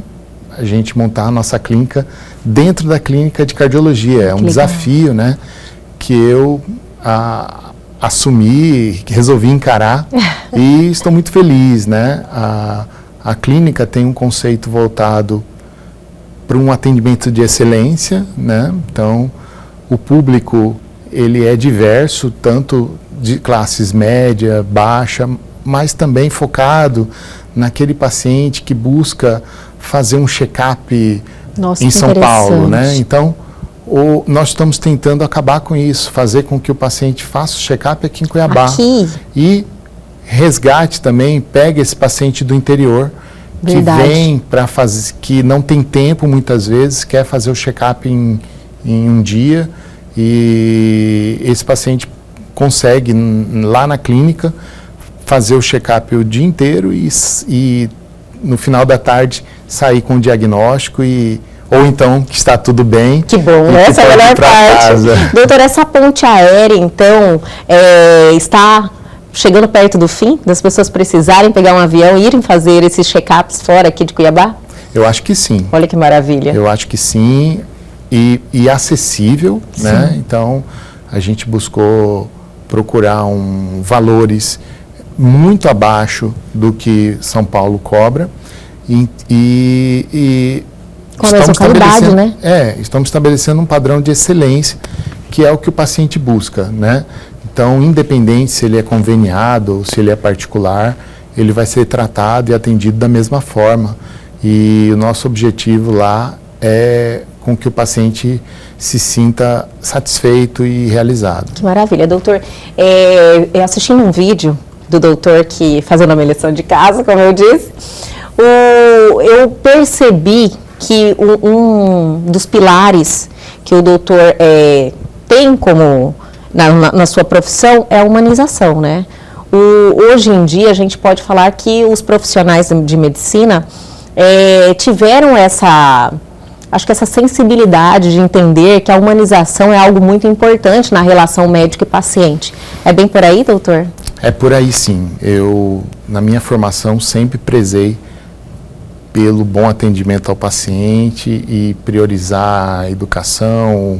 a gente montar a nossa clínica dentro da clínica de cardiologia. É um desafio, né, que eu assumi, que resolvi encarar e estou muito feliz, né? A clínica tem um conceito voltado para um atendimento de excelência, né? Então, o público, ele é diverso, tanto de classes média, baixa, mas também focado naquele paciente que busca fazer um check-up em São Paulo, né? Então, nós estamos tentando acabar com isso, fazer com que o paciente faça o check-up aqui em Cuiabá. E resgate também, pegue esse paciente do interior, que vem para fazer, que não tem tempo muitas vezes, quer fazer o check-up em um dia, e esse paciente consegue lá na clínica fazer o check-up o dia inteiro e no final da tarde sair com o diagnóstico ou então que está tudo bem. Que bom, essa é a melhor parte. Doutor, essa ponte aérea, então, está chegando perto do fim, das pessoas precisarem pegar um avião e irem fazer esses check-ups fora aqui de Cuiabá? Eu acho que sim. Olha que maravilha. Eu acho que sim, e acessível, né? Então, a gente buscou procurar valores muito abaixo do que São Paulo cobra e com a mesma qualidade, né? Estamos estabelecendo um padrão de excelência, que é o que o paciente busca, né? Então, independente se ele é conveniado ou se ele é particular, ele vai ser tratado e atendido da mesma forma. E o nosso objetivo lá é com que o paciente se sinta satisfeito e realizado. Que maravilha, doutor. Eu assisti um vídeo do doutor fazendo a minha lição de casa, como eu disse, eu percebi que um dos pilares que o doutor tem como na sua profissão é a humanização, né? Hoje em dia a gente pode falar que os profissionais de medicina tiveram essa sensibilidade de entender que a humanização é algo muito importante na relação médico e paciente. É bem por aí, doutor? É por aí, sim. Eu, na minha formação, sempre prezei pelo bom atendimento ao paciente e priorizar a educação,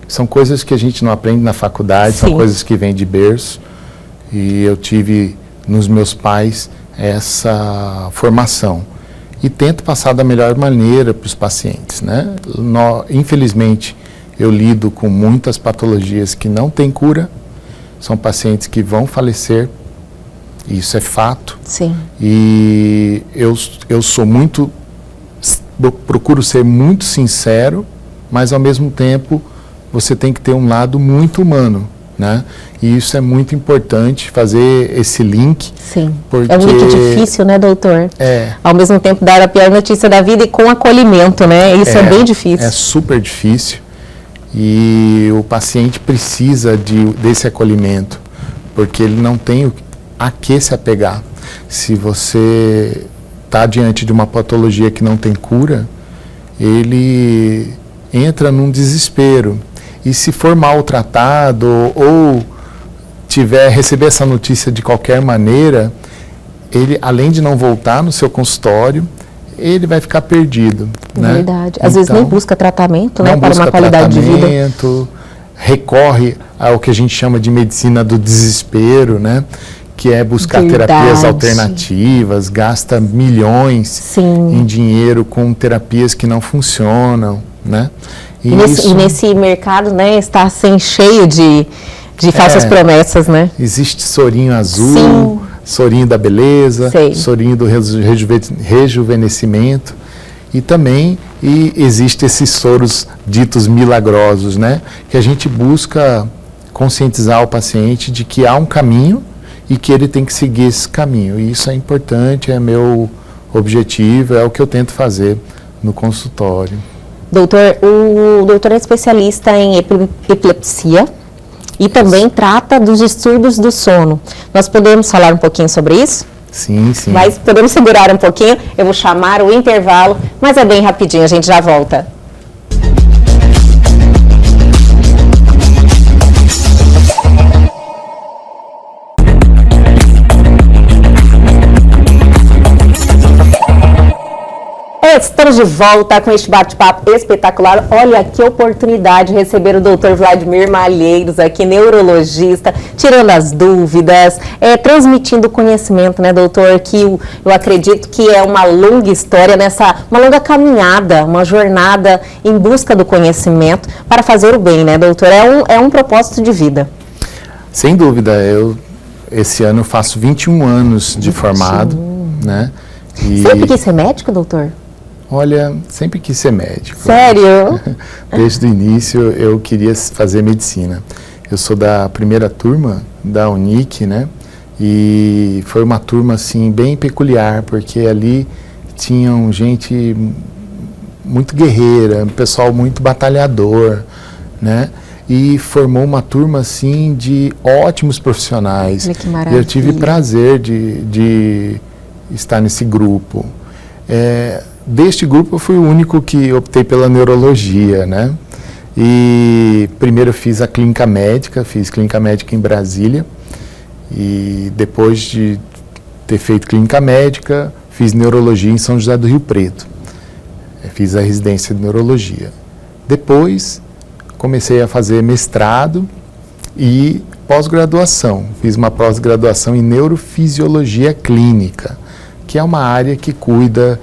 São coisas que a gente não aprende na faculdade, Sim. são coisas que vêm de berço. E eu tive nos meus pais essa formação. E tento passar da melhor maneira para os pacientes, né? Infelizmente, eu lido com muitas patologias que não têm cura. São pacientes que vão falecer. Isso é fato. Sim. E eu sou muito... procuro ser muito sincero, mas ao mesmo tempo você tem que ter um lado muito humano, né? E isso é muito importante, fazer esse link. Sim, porque é um link difícil, né, doutor? É. Ao mesmo tempo dar a pior notícia da vida e com acolhimento, né? Isso é bem difícil. É super difícil e o paciente precisa desse acolhimento, porque ele não tem a que se apegar. Se você está diante de uma patologia que não tem cura, ele entra num desespero. E se for maltratado ou receber essa notícia de qualquer maneira, ele, além de não voltar no seu consultório, ele vai ficar perdido. Né? Verdade. Às vezes nem busca tratamento, né, para uma qualidade de vida. Recorre ao que a gente chama de medicina do desespero, né? Que é buscar Verdade. Terapias alternativas, gasta milhões Sim. em dinheiro com terapias que não funcionam, né? E nesse mercado, né, está cheio de falsas promessas, né? Existe sorinho azul, Sim. sorinho da beleza, Sei. sorinho do rejuvenescimento e também existe esses soros ditos milagrosos, né? Que a gente busca conscientizar o paciente de que há um caminho e que ele tem que seguir esse caminho. E isso é importante, é meu objetivo, é o que eu tento fazer no consultório. Doutor, o doutor é especialista em epilepsia e também trata dos distúrbios do sono. Nós podemos falar um pouquinho sobre isso? Sim, sim. Mas podemos segurar um pouquinho, eu vou chamar o intervalo, mas é bem rapidinho, a gente já volta. Estamos de volta com este bate-papo espetacular. Olha que oportunidade de receber o Dr. Vladimir Malheiros aqui, neurologista, tirando as dúvidas, transmitindo conhecimento, né, doutor? Que eu acredito que é uma longa história, uma longa caminhada, uma jornada em busca do conhecimento para fazer o bem, né, doutor? É um propósito de vida. Sem dúvida. Esse ano faço 21 anos de formado, né? Sempre quis ser médico, doutor? Olha, sempre quis ser médico. Sério? Desde o início eu queria fazer medicina. Eu sou da primeira turma da Unic, né? E foi uma turma assim bem peculiar, porque ali tinham gente muito guerreira, um pessoal muito batalhador, né? E formou uma turma assim de ótimos profissionais. Olha que e maravilha. eu tive prazer de estar nesse grupo. Deste grupo eu fui o único que optei pela neurologia, né? E primeiro fiz fiz clínica médica em Brasília, e depois de ter feito clínica médica, fiz neurologia em São José do Rio Preto. Fiz a residência de neurologia. Depois comecei a fazer mestrado e pós-graduação. Fiz uma pós-graduação em neurofisiologia clínica, que é uma área que cuida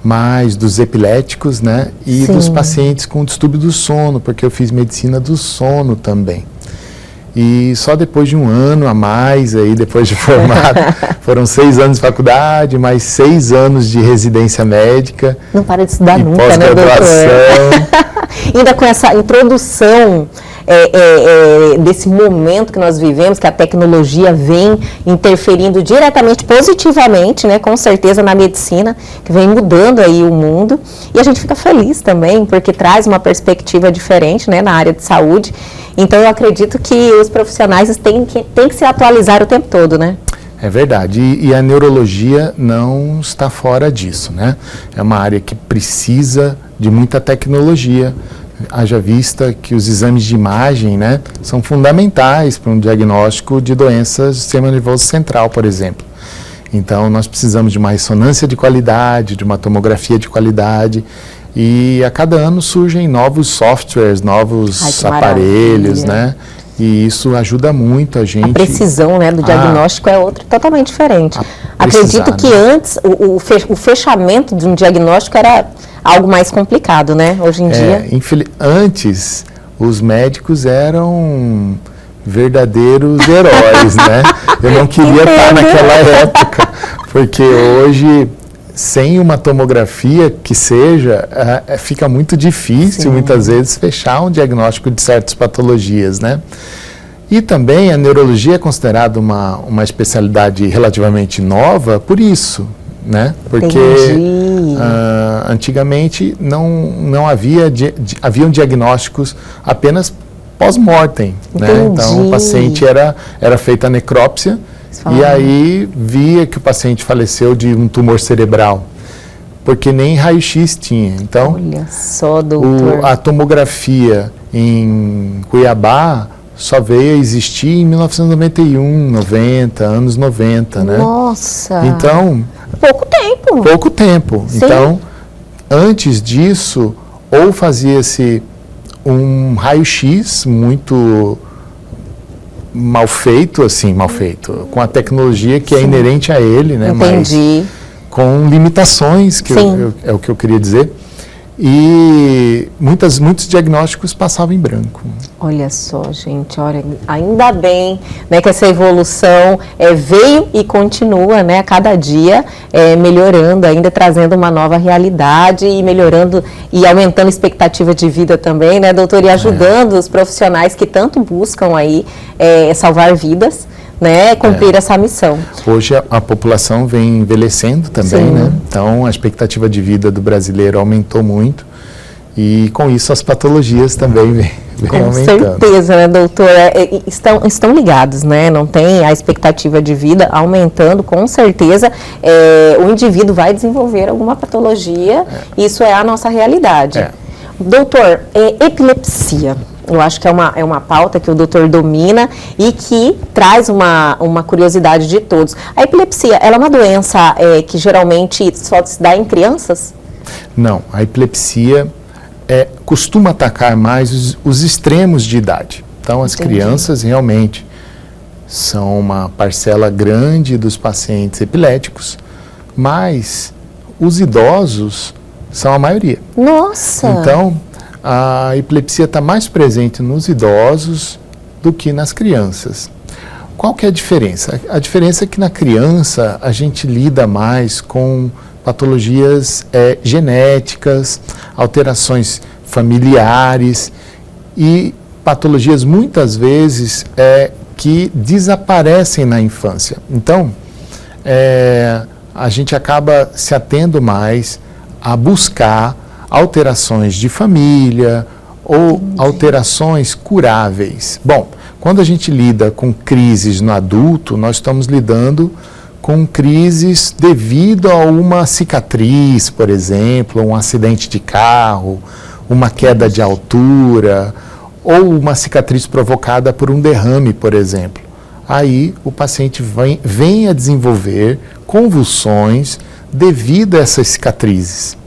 mais dos epiléticos, né? E Sim. dos pacientes com distúrbio do sono, porque eu fiz medicina do sono também. E só depois de um ano a mais, aí, depois de formado, foram 6 anos de faculdade, mais 6 anos de residência médica. Não para de estudar nunca, né, pós-graduação. Ainda com essa introdução desse momento que nós vivemos, que a tecnologia vem interferindo diretamente, positivamente, né, com certeza, na medicina, que vem mudando aí o mundo. E a gente fica feliz também, porque traz uma perspectiva diferente, né, na área de saúde. Então, eu acredito que os profissionais têm que se atualizar o tempo todo, né? É verdade. E a neurologia não está fora disso, né? É uma área que precisa de muita tecnologia. Haja vista que os exames de imagem, né, são fundamentais para um diagnóstico de doenças do sistema nervoso central, por exemplo. Então, nós precisamos de uma ressonância de qualidade, de uma tomografia de qualidade. E a cada ano surgem novos softwares, novos aparelhos, né? E isso ajuda muito a gente. A precisão, né, do diagnóstico é outra, totalmente diferente. Acredito que antes o fechamento de um diagnóstico era algo mais complicado, né? Hoje em dia. Antes, os médicos eram verdadeiros heróis, né? Eu não queria estar naquela época, porque hoje, sem uma tomografia que seja, fica muito difícil, muitas vezes, fechar um diagnóstico de certas patologias, né? E também a neurologia é considerada uma especialidade relativamente nova por isso, né? Porque antigamente não haviam diagnósticos apenas pós-mortem, né? Então o paciente era feita a necrópsia e aí via que o paciente faleceu de um tumor cerebral, porque nem raio-x tinha. Então, olha só, doutor. A tomografia em Cuiabá só veio a existir em 1991, 90, anos 90, né? Nossa! Então, pouco tempo. Sim. Então, antes disso, ou fazia-se um raio-x muito mal feito, com a tecnologia que é inerente a ele, né? Entendi. Mas com limitações, é o que eu queria dizer. E muitos diagnósticos passavam em branco. Olha só, gente, olha, ainda bem, né, que essa evolução veio e continua, né, a cada dia melhorando, ainda trazendo uma nova realidade e melhorando e aumentando a expectativa de vida também, né, doutor, e ajudando os profissionais que tanto buscam aí salvar vidas, né, cumprir essa missão. Hoje a população vem envelhecendo também, né? Então a expectativa de vida do brasileiro aumentou muito e com isso as patologias também vêm aumentando. Com certeza, né, doutor? Estão ligados, né? Não tem a expectativa de vida aumentando, com certeza o indivíduo vai desenvolver alguma patologia, isso é a nossa realidade. Doutor, epilepsia. Eu acho que é uma pauta que o doutor domina e que traz uma curiosidade de todos. A epilepsia, ela é uma doença que geralmente só se dá em crianças? Não, a epilepsia costuma atacar mais os extremos de idade. Então, as crianças realmente são uma parcela grande dos pacientes epiléticos, mas os idosos são a maioria. Nossa! Então, a epilepsia está mais presente nos idosos do que nas crianças. Qual que é a diferença? A diferença é que na criança a gente lida mais com patologias genéticas, alterações familiares e patologias muitas vezes que desaparecem na infância. Então, a gente acaba se atendo mais a buscar alterações de família ou alterações curáveis. Bom, quando a gente lida com crises no adulto, nós estamos lidando com crises devido a uma cicatriz, por exemplo, um acidente de carro, uma queda de altura ou uma cicatriz provocada por um derrame, por exemplo. Aí o paciente vem a desenvolver convulsões devido a essas cicatrizes.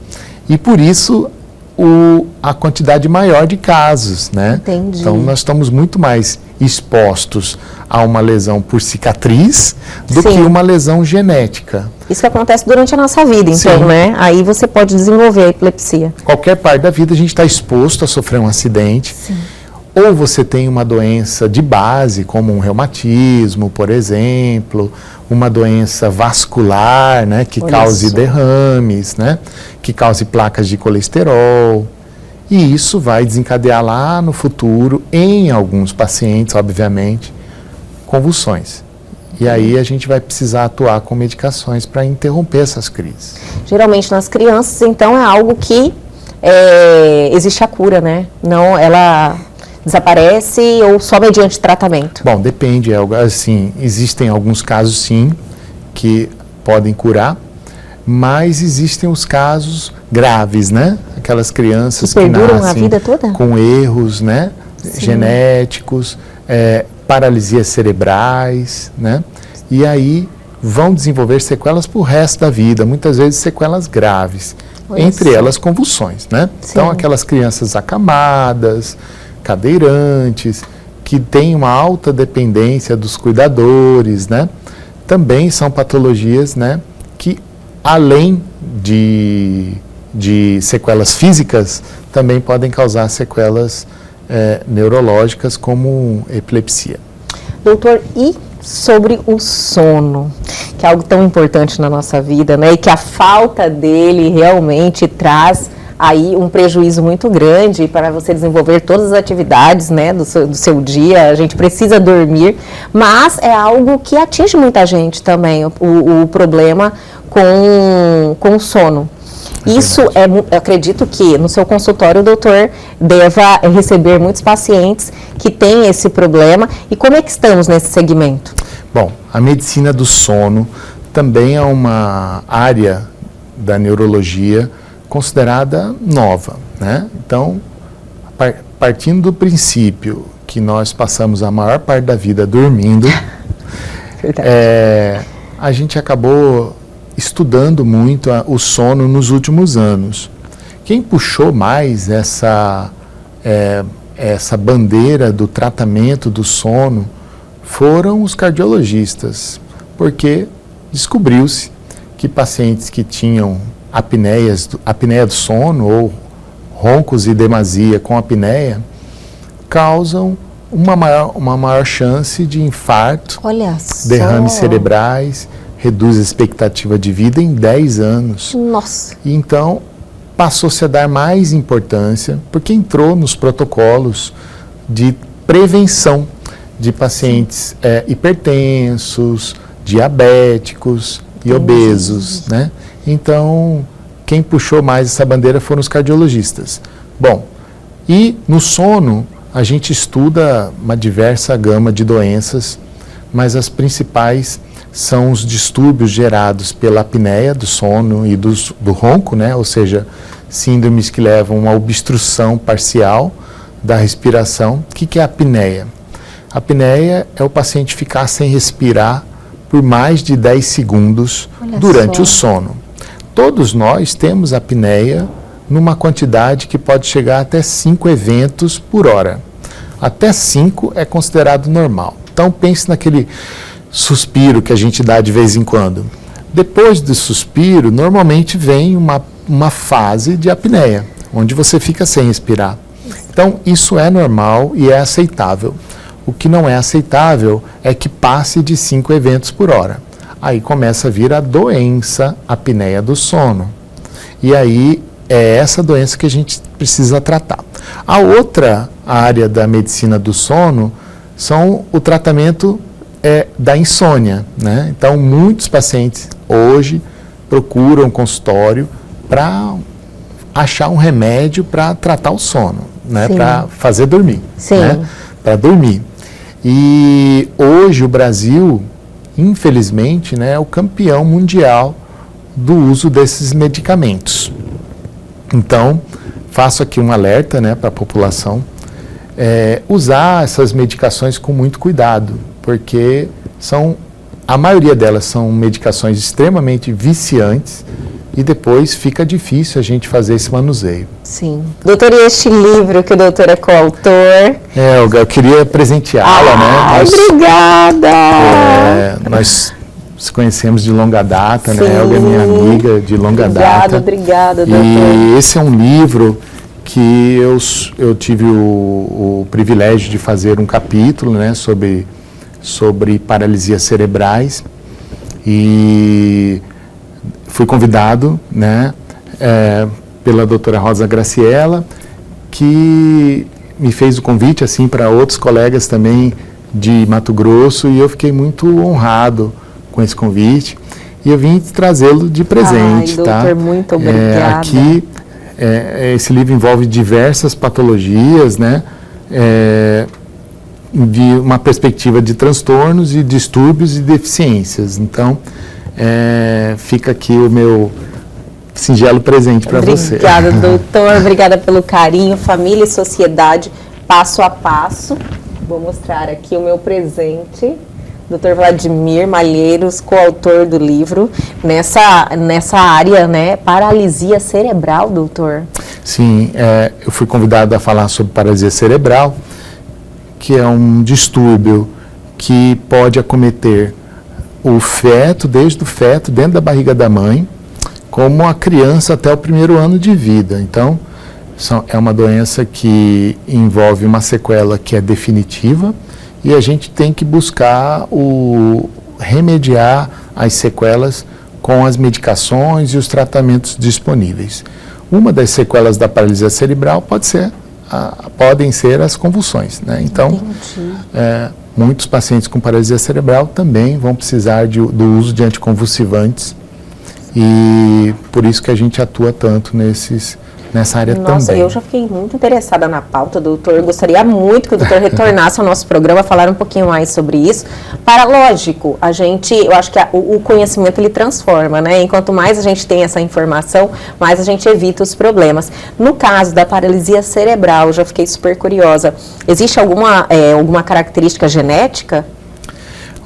E por isso a quantidade maior de casos, né? Entendi. Então nós estamos muito mais expostos a uma lesão por cicatriz do que uma lesão genética. Isso que acontece durante a nossa vida, então, né? Aí você pode desenvolver a epilepsia. Qualquer parte da vida a gente está exposto a sofrer um acidente. Sim. Ou você tem uma doença de base, como um reumatismo, por exemplo, uma doença vascular, né, que cause derrames, né, que cause placas de colesterol. E isso vai desencadear lá no futuro, em alguns pacientes, obviamente, convulsões. E aí a gente vai precisar atuar com medicações para interromper essas crises. Geralmente nas crianças, então, é algo que existe a cura, né? Não, ela desaparece ou só mediante tratamento? Bom, depende. Assim, existem alguns casos, sim, que podem curar, mas existem os casos graves, né? Aquelas crianças que perduram nascem a vida toda? Com erros, né? Genéticos, paralisias cerebrais, né? E aí vão desenvolver sequelas para o resto da vida, muitas vezes sequelas graves, entre elas convulsões, né? Sim. Então, aquelas crianças acamadas, cadeirantes, que têm uma alta dependência dos cuidadores, né? Também são patologias, né, que além de sequelas físicas, também podem causar sequelas neurológicas como epilepsia. Doutor, e sobre o sono, que é algo tão importante na nossa vida, né? E que a falta dele realmente traz aí um prejuízo muito grande para você desenvolver todas as atividades, né, do seu dia. A gente precisa dormir, mas é algo que atinge muita gente também, o problema com o sono. Isso eu acredito que no seu consultório o doutor deva receber muitos pacientes que têm esse problema. E como é que estamos nesse segmento? Bom, a medicina do sono também é uma área da neurologia considerada nova, né? Então, partindo do princípio que nós passamos a maior parte da vida dormindo, a gente acabou estudando muito o sono nos últimos anos. Quem puxou mais essa bandeira do tratamento do sono foram os cardiologistas, porque descobriu-se que pacientes que tinham apneia do sono ou roncos e demasia com apneia causam uma maior chance de infarto, derrames cerebrais, reduz a expectativa de vida em 10 anos. Nossa! Então, passou-se a dar mais importância, porque entrou nos protocolos de prevenção de pacientes hipertensos, diabéticos e obesos, né? Então, quem puxou mais essa bandeira foram os cardiologistas. Bom, e no sono, a gente estuda uma diversa gama de doenças, mas as principais são os distúrbios gerados pela apneia do sono e do ronco, né? Ou seja, síndromes que levam a obstrução parcial da respiração. O que é a apneia? A apneia é o paciente ficar sem respirar por mais de 10 segundos durante o sono. Todos nós temos apneia numa quantidade que pode chegar até 5 eventos por hora. Até 5 é considerado normal. Então pense naquele suspiro que a gente dá de vez em quando. Depois do suspiro, normalmente vem uma fase de apneia, onde você fica sem respirar. Então isso é normal e é aceitável. O que não é aceitável é que passe de 5 eventos por hora. Aí começa a vir a doença, a apneia do sono. E aí é essa doença que a gente precisa tratar. A outra área da medicina do sono são o tratamento da insônia, né? Então, muitos pacientes hoje procuram um consultório para achar um remédio para tratar o sono, né? Para fazer dormir, né? Para dormir. E hoje o Brasil, infelizmente, né, é o campeão mundial do uso desses medicamentos. Então, faço aqui um alerta, né, para a população, usar essas medicações com muito cuidado, porque a maioria delas são medicações extremamente viciantes e depois fica difícil a gente fazer esse manuseio. Sim. Doutor, e este livro que o doutor é coautor? Eu queria presenteá-la, né? Obrigada! Nós nos conhecemos de longa data, né? Elga é minha amiga de longa data. Obrigada, doutor. E esse é um livro que eu tive o privilégio de fazer um capítulo, né, sobre paralisias cerebrais, e fui convidado, né, pela doutora Rosa Graciela, que me fez o convite assim para outros colegas também de Mato Grosso, e eu fiquei muito honrado com esse convite, e eu vim trazê-lo de presente. Doutor, muito obrigada. Aqui, esse livro envolve diversas patologias, né, de uma perspectiva de transtornos e distúrbios e deficiências. Então, fica aqui o meu singelo presente para você. Obrigada, doutor. Obrigada pelo carinho. Família e sociedade, passo a passo. Vou mostrar aqui o meu presente Dr. Vladimir Malheiros, coautor do livro, nessa área, né, paralisia cerebral, doutor. Sim, eu fui convidado a falar sobre paralisia cerebral, que é um distúrbio que pode acometer o feto, desde o feto, dentro da barriga da mãe, como a criança até o primeiro ano de vida. Então, é uma doença que envolve uma sequela que é definitiva e a gente tem que buscar remediar as sequelas com as medicações e os tratamentos disponíveis. Uma das sequelas da paralisia cerebral podem ser as convulsões, né? Então, muitos pacientes com paralisia cerebral também vão precisar do uso de anticonvulsivantes e por isso que a gente atua tanto nessa área também. Nossa, eu já fiquei muito interessada na pauta, doutor. Eu gostaria muito que o doutor retornasse ao nosso programa, falar um pouquinho mais sobre isso. Lógico, eu acho que o conhecimento ele transforma, né? Enquanto mais a gente tem essa informação, mais a gente evita os problemas. No caso da paralisia cerebral, eu já fiquei super curiosa. Existe alguma característica genética?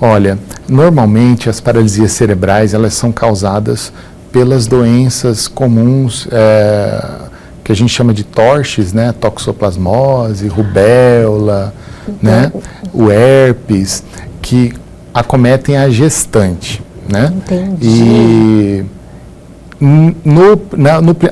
Olha, normalmente as paralisias cerebrais, elas são causadas pelas doenças comuns, que a gente chama de TORCHs, né? Toxoplasmose, rubéola, né? O herpes, que acometem a gestante, né? Entendi. E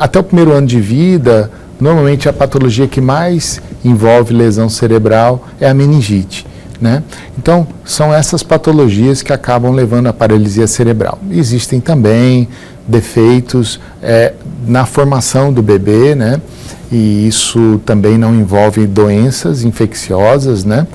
até o primeiro ano de vida, normalmente a patologia que mais envolve lesão cerebral é a meningite, né? Então, são essas patologias que acabam levando à paralisia cerebral. Existem também defeitos na formação do bebê, né? E isso também não envolve doenças infecciosas, né?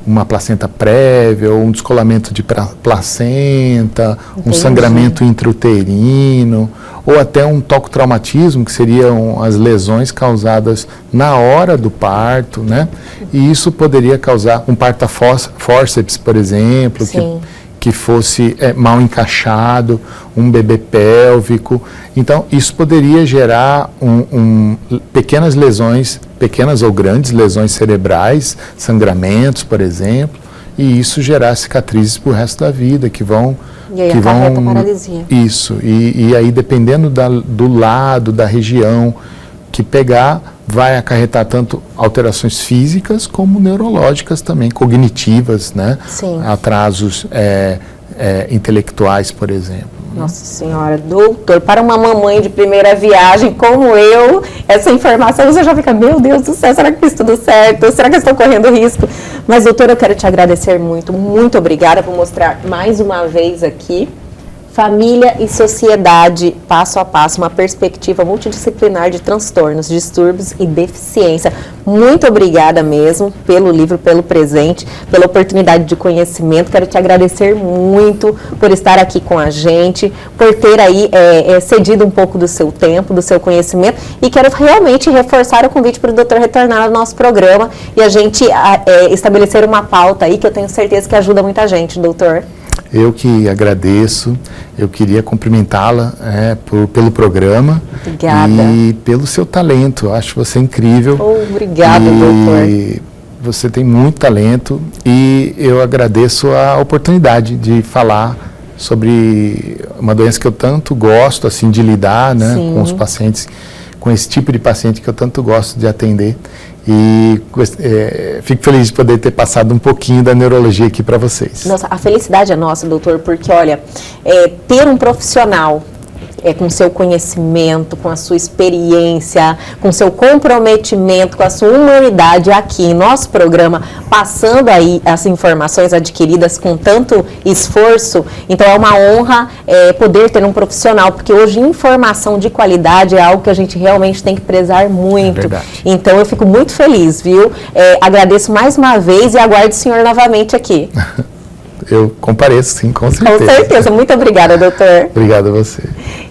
Uma placenta prévia, ou um descolamento de placenta, um sangramento intrauterino, ou até um tocotraumatismo, que seriam as lesões causadas na hora do parto, né? E isso poderia causar um parto a fórceps, por exemplo, que fosse mal encaixado, um bebê pélvico. Então, isso poderia gerar pequenas lesões, pequenas ou grandes lesões cerebrais, sangramentos, por exemplo, e isso gerar cicatrizes para o resto da vida, que vão... E aí acarreta a paralisia. Isso, e aí dependendo do lado, da região que pegar, vai acarretar tanto alterações físicas como neurológicas também, cognitivas, né? Sim. Atrasos intelectuais, por exemplo. Nossa Senhora, doutor, para uma mamãe de primeira viagem como eu, essa informação você já fica, meu Deus do céu, será que fiz tudo certo? Será que eu estou correndo risco? Mas, doutor, eu quero te agradecer muito, muito obrigada por mostrar mais uma vez aqui Família e Sociedade, passo a passo, uma perspectiva multidisciplinar de transtornos, distúrbios e deficiência. Muito obrigada mesmo pelo livro, pelo presente, pela oportunidade de conhecimento. Quero te agradecer muito por estar aqui com a gente, por ter aí cedido um pouco do seu tempo, do seu conhecimento, e quero realmente reforçar o convite para o doutor retornar ao nosso programa e a gente estabelecer uma pauta aí que eu tenho certeza que ajuda muita gente, doutor. Eu que agradeço, eu queria cumprimentá-la pelo programa. Obrigada. E pelo seu talento, eu acho você incrível. Obrigada, doutor. Você tem muito talento e eu agradeço a oportunidade de falar sobre uma doença que eu tanto gosto assim, de lidar, né, com os pacientes, com esse tipo de paciente que eu tanto gosto de atender. E fico feliz de poder ter passado um pouquinho da neurologia aqui para vocês. Nossa, a felicidade é nossa, doutor, porque, olha, ter um profissional com seu conhecimento, com a sua experiência, com seu comprometimento, com a sua humanidade aqui em nosso programa, passando aí as informações adquiridas com tanto esforço. Então é uma honra poder ter um profissional, porque hoje informação de qualidade é algo que a gente realmente tem que prezar muito. Então eu fico muito feliz, viu? Agradeço mais uma vez e aguardo o senhor novamente aqui. Eu compareço, sim, com certeza. Com certeza. Muito obrigada, doutor. Obrigado a você.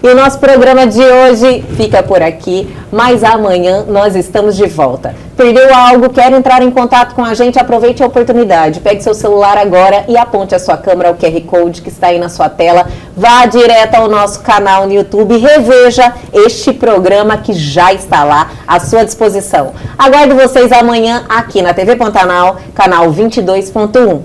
E o nosso programa de hoje fica por aqui, mas amanhã nós estamos de volta. Perdeu algo? Quer entrar em contato com a gente? Aproveite a oportunidade. Pegue seu celular agora e aponte a sua câmera ao QR Code que está aí na sua tela. Vá direto ao nosso canal no YouTube e reveja este programa que já está lá à sua disposição. Aguardo vocês amanhã aqui na TV Pantanal, canal 22.1.